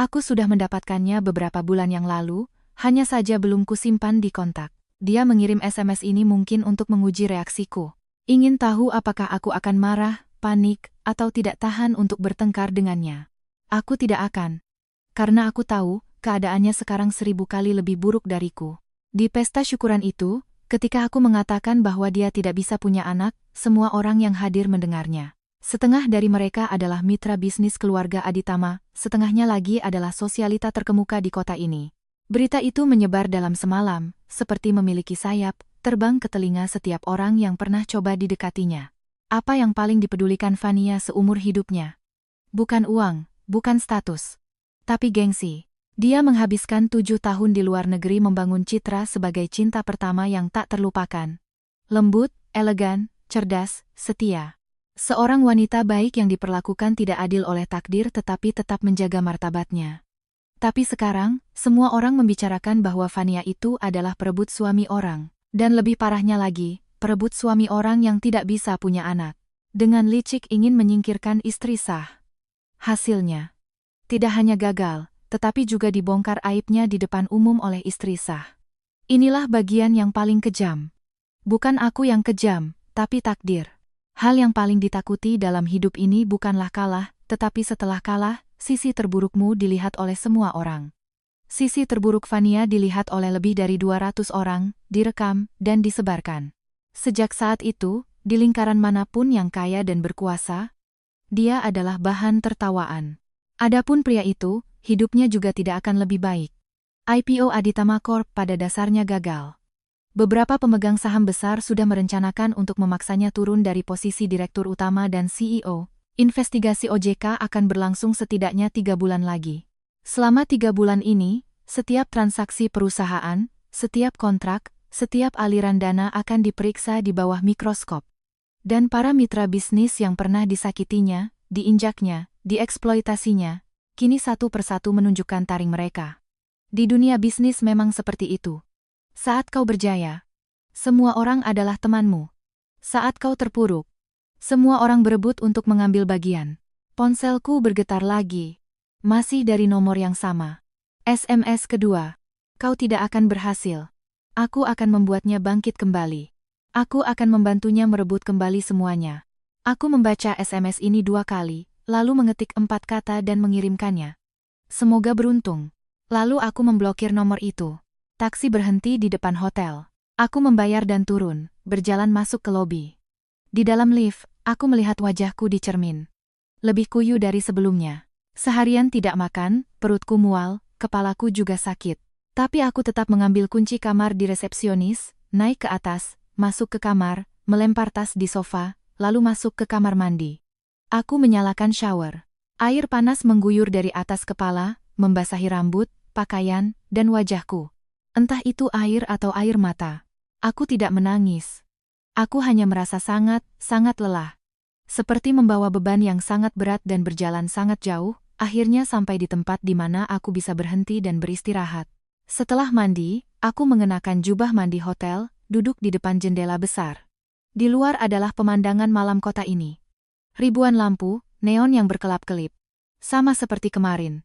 Aku sudah mendapatkannya beberapa bulan yang lalu, hanya saja belum kusimpan di kontak. Dia mengirim SMS ini mungkin untuk menguji reaksiku. Ingin tahu apakah aku akan marah, panik, atau tidak tahan untuk bertengkar dengannya. Aku tidak akan. Karena aku tahu, keadaannya sekarang 1000 kali lebih buruk dariku. Di pesta syukuran itu, ketika aku mengatakan bahwa dia tidak bisa punya anak, semua orang yang hadir mendengarnya. Setengah dari mereka adalah mitra bisnis keluarga Aditama, setengahnya lagi adalah sosialita terkemuka di kota ini. Berita itu menyebar dalam semalam, seperti memiliki sayap, terbang ke telinga setiap orang yang pernah coba didekatinya. Apa yang paling dipedulikan Fania seumur hidupnya? Bukan uang, bukan status, tapi gengsi. Dia menghabiskan 7 tahun di luar negeri membangun citra sebagai cinta pertama yang tak terlupakan. Lembut, elegan, cerdas, setia. Seorang wanita baik yang diperlakukan tidak adil oleh takdir tetapi tetap menjaga martabatnya. Tapi sekarang, semua orang membicarakan bahwa Fania itu adalah perebut suami orang. Dan lebih parahnya lagi, perebut suami orang yang tidak bisa punya anak. Dengan licik ingin menyingkirkan istri sah. Hasilnya, tidak hanya gagal, tetapi juga dibongkar aibnya di depan umum oleh istri sah. Inilah bagian yang paling kejam. Bukan aku yang kejam, tapi takdir. Hal yang paling ditakuti dalam hidup ini bukanlah kalah, tetapi setelah kalah, sisi terburukmu dilihat oleh semua orang. Sisi terburuk Fania dilihat oleh lebih dari 200 orang, direkam, dan disebarkan. Sejak saat itu, di lingkaran manapun yang kaya dan berkuasa, dia adalah bahan tertawaan. Adapun pria itu, hidupnya juga tidak akan lebih baik. IPO Aditama Corp pada dasarnya gagal. Beberapa pemegang saham besar sudah merencanakan untuk memaksanya turun dari posisi direktur utama dan CEO. Investigasi OJK akan berlangsung setidaknya 3 bulan lagi. Selama 3 bulan ini, setiap transaksi perusahaan, setiap kontrak, setiap aliran dana akan diperiksa di bawah mikroskop. Dan para mitra bisnis yang pernah disakitinya, diinjaknya, dieksploitasinya, kini satu persatu menunjukkan taring mereka. Di dunia bisnis memang seperti itu. Saat kau berjaya, semua orang adalah temanmu. Saat kau terpuruk, semua orang berebut untuk mengambil bagian. Ponselku bergetar lagi. Masih dari nomor yang sama. SMS kedua. Kau tidak akan berhasil. Aku akan membuatnya bangkit kembali. Aku akan membantunya merebut kembali semuanya. Aku membaca SMS ini 2 kali, lalu mengetik 4 kata dan mengirimkannya. Semoga beruntung. Lalu aku memblokir nomor itu. Taksi berhenti di depan hotel. Aku membayar dan turun, berjalan masuk ke lobi. Di dalam lift, aku melihat wajahku di cermin. Lebih kuyu dari sebelumnya. Seharian tidak makan, perutku mual, kepalaku juga sakit. Tapi aku tetap mengambil kunci kamar di resepsionis, naik ke atas, masuk ke kamar, melempar tas di sofa, lalu masuk ke kamar mandi. Aku menyalakan shower. Air panas mengguyur dari atas kepala, membasahi rambut, pakaian, dan wajahku. Entah itu air atau air mata. Aku tidak menangis. Aku hanya merasa sangat, sangat lelah. Seperti membawa beban yang sangat berat dan berjalan sangat jauh, akhirnya sampai di tempat di mana aku bisa berhenti dan beristirahat. Setelah mandi, aku mengenakan jubah mandi hotel, duduk di depan jendela besar. Di luar adalah pemandangan malam kota ini. Ribuan lampu, neon yang berkelap-kelip. Sama seperti kemarin.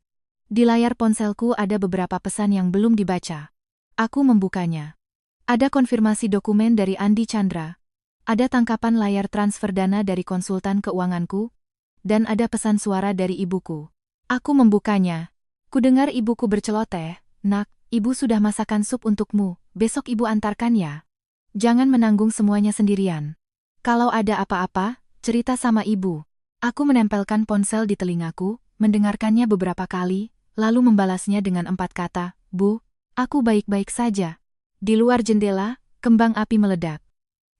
Di layar ponselku ada beberapa pesan yang belum dibaca. Aku membukanya. Ada konfirmasi dokumen dari Andi Chandra. Ada tangkapan layar transfer dana dari konsultan keuanganku. Dan ada pesan suara dari ibuku. Aku membukanya. Kudengar ibuku berceloteh, "Nak, ibu sudah masakkan sup untukmu, besok ibu antarkan ya. Jangan menanggung semuanya sendirian. Kalau ada apa-apa, cerita sama ibu." Aku menempelkan ponsel di telingaku, mendengarkannya beberapa kali, lalu membalasnya dengan 4 kata, "Bu, aku baik-baik saja." Di luar jendela, kembang api meledak.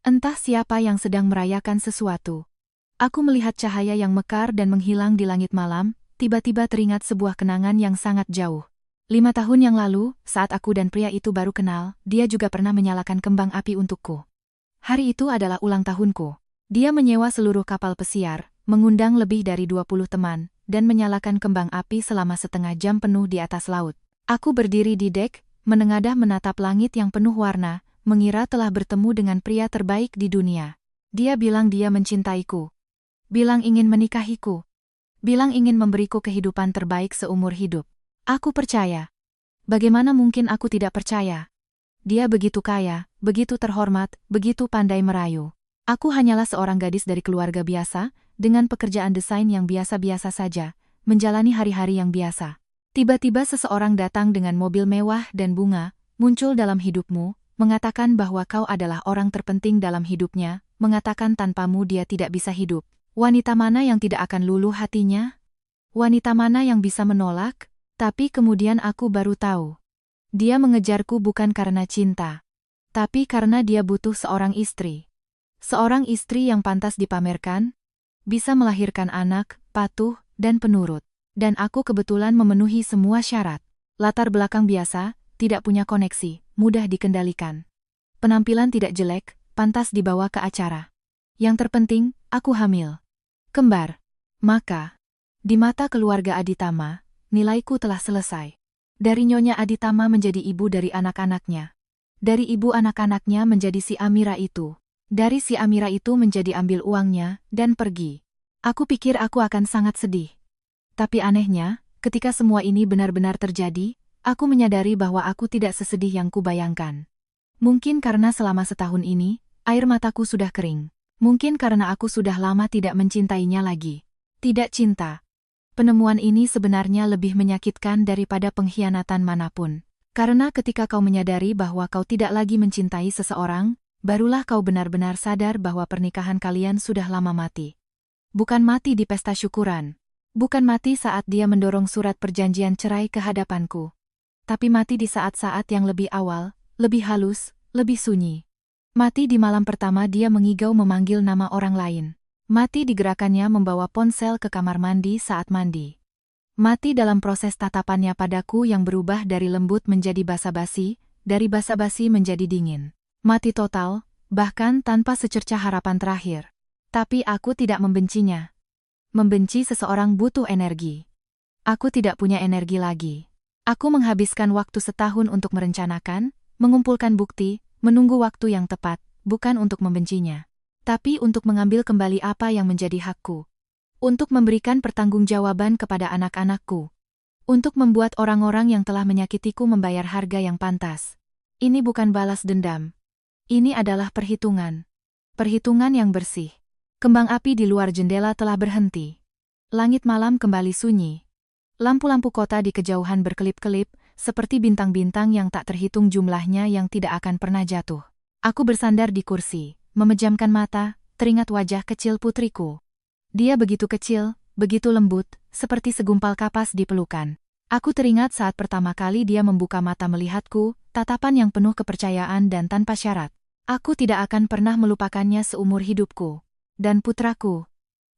Entah siapa yang sedang merayakan sesuatu. Aku melihat cahaya yang mekar dan menghilang di langit malam, tiba-tiba teringat sebuah kenangan yang sangat jauh. 5 tahun yang lalu, saat aku dan pria itu baru kenal, dia juga pernah menyalakan kembang api untukku. Hari itu adalah ulang tahunku. Dia menyewa seluruh kapal pesiar, mengundang lebih dari 20 teman, dan menyalakan kembang api selama setengah jam penuh di atas laut. Aku berdiri di dek, menengadah menatap langit yang penuh warna, mengira telah bertemu dengan pria terbaik di dunia. Dia bilang dia mencintaiku. Bilang ingin menikahiku. Bilang ingin memberiku kehidupan terbaik seumur hidup. Aku percaya. Bagaimana mungkin aku tidak percaya? Dia begitu kaya, begitu terhormat, begitu pandai merayu. Aku hanyalah seorang gadis dari keluarga biasa, dengan pekerjaan desain yang biasa-biasa saja, menjalani hari-hari yang biasa. Tiba-tiba seseorang datang dengan mobil mewah dan bunga, muncul dalam hidupmu, mengatakan bahwa kau adalah orang terpenting dalam hidupnya, mengatakan tanpamu dia tidak bisa hidup. Wanita mana yang tidak akan luluh hatinya? Wanita mana yang bisa menolak? Tapi kemudian aku baru tahu. Dia mengejarku bukan karena cinta, tapi karena dia butuh seorang istri. Seorang istri yang pantas dipamerkan, bisa melahirkan anak, patuh, dan penurut. Dan aku kebetulan memenuhi semua syarat. Latar belakang biasa, tidak punya koneksi, mudah dikendalikan. Penampilan tidak jelek, pantas dibawa ke acara. Yang terpenting, aku hamil. Kembar. Maka, di mata keluarga Aditama, nilaiku telah selesai. Dari Nyonya Aditama menjadi ibu dari anak-anaknya. Dari ibu anak-anaknya menjadi si Amira itu. Dari si Amira itu menjadi ambil uangnya, dan pergi. Aku pikir aku akan sangat sedih. Tapi anehnya, ketika semua ini benar-benar terjadi, aku menyadari bahwa aku tidak sesedih yang kubayangkan. Mungkin karena selama setahun ini, air mataku sudah kering. Mungkin karena aku sudah lama tidak mencintainya lagi. Tidak cinta. Penemuan ini sebenarnya lebih menyakitkan daripada pengkhianatan manapun. Karena ketika kau menyadari bahwa kau tidak lagi mencintai seseorang, barulah kau benar-benar sadar bahwa pernikahan kalian sudah lama mati. Bukan mati di pesta syukuran. Bukan mati saat dia mendorong surat perjanjian cerai ke hadapanku. Tapi mati di saat-saat yang lebih awal, lebih halus, lebih sunyi. Mati di malam pertama dia mengigau memanggil nama orang lain. Mati di gerakannya membawa ponsel ke kamar mandi saat mandi. Mati dalam proses tatapannya padaku yang berubah dari lembut menjadi basa-basi, dari basa-basi menjadi dingin. Mati total, bahkan tanpa secercah harapan terakhir. Tapi aku tidak membencinya. Membenci seseorang butuh energi. Aku tidak punya energi lagi. Aku menghabiskan waktu setahun untuk merencanakan, mengumpulkan bukti, menunggu waktu yang tepat, bukan untuk membencinya, tapi untuk mengambil kembali apa yang menjadi hakku. Untuk memberikan pertanggungjawaban kepada anak-anakku. Untuk membuat orang-orang yang telah menyakitiku membayar harga yang pantas. Ini bukan balas dendam. Ini adalah perhitungan. Perhitungan yang bersih. Kembang api di luar jendela telah berhenti. Langit malam kembali sunyi. Lampu-lampu kota di kejauhan berkelip-kelip, seperti bintang-bintang yang tak terhitung jumlahnya yang tidak akan pernah jatuh. Aku bersandar di kursi, memejamkan mata, teringat wajah kecil putriku. Dia begitu kecil, begitu lembut, seperti segumpal kapas di pelukan. Aku teringat saat pertama kali dia membuka mata melihatku, tatapan yang penuh kepercayaan dan tanpa syarat. Aku tidak akan pernah melupakannya seumur hidupku. Dan putraku.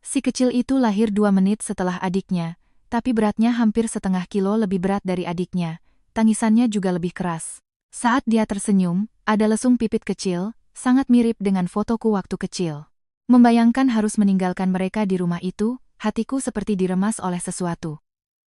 Si kecil itu lahir 2 menit setelah adiknya, tapi beratnya hampir setengah kilo lebih berat dari adiknya. Tangisannya juga lebih keras. Saat dia tersenyum, ada lesung pipit kecil, sangat mirip dengan fotoku waktu kecil. Membayangkan harus meninggalkan mereka di rumah itu, hatiku seperti diremas oleh sesuatu.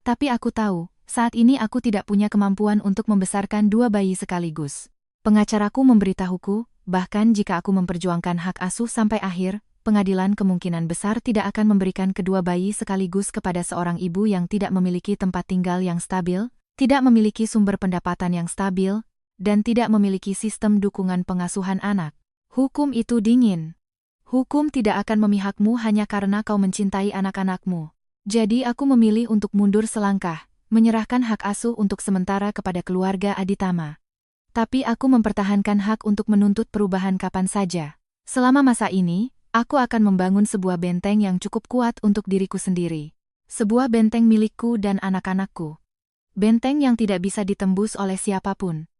Tapi aku tahu, saat ini aku tidak punya kemampuan untuk membesarkan 2 bayi sekaligus. Pengacaraku memberitahuku, bahkan jika aku memperjuangkan hak asuh sampai akhir, pengadilan kemungkinan besar tidak akan memberikan kedua bayi sekaligus kepada seorang ibu yang tidak memiliki tempat tinggal yang stabil, tidak memiliki sumber pendapatan yang stabil, dan tidak memiliki sistem dukungan pengasuhan anak. Hukum itu dingin. Hukum tidak akan memihakmu hanya karena kau mencintai anak-anakmu. Jadi aku memilih untuk mundur selangkah, menyerahkan hak asuh untuk sementara kepada keluarga Aditama. Tapi aku mempertahankan hak untuk menuntut perubahan kapan saja. Selama masa ini, aku akan membangun sebuah benteng yang cukup kuat untuk diriku sendiri. Sebuah benteng milikku dan anak-anakku. Benteng yang tidak bisa ditembus oleh siapapun.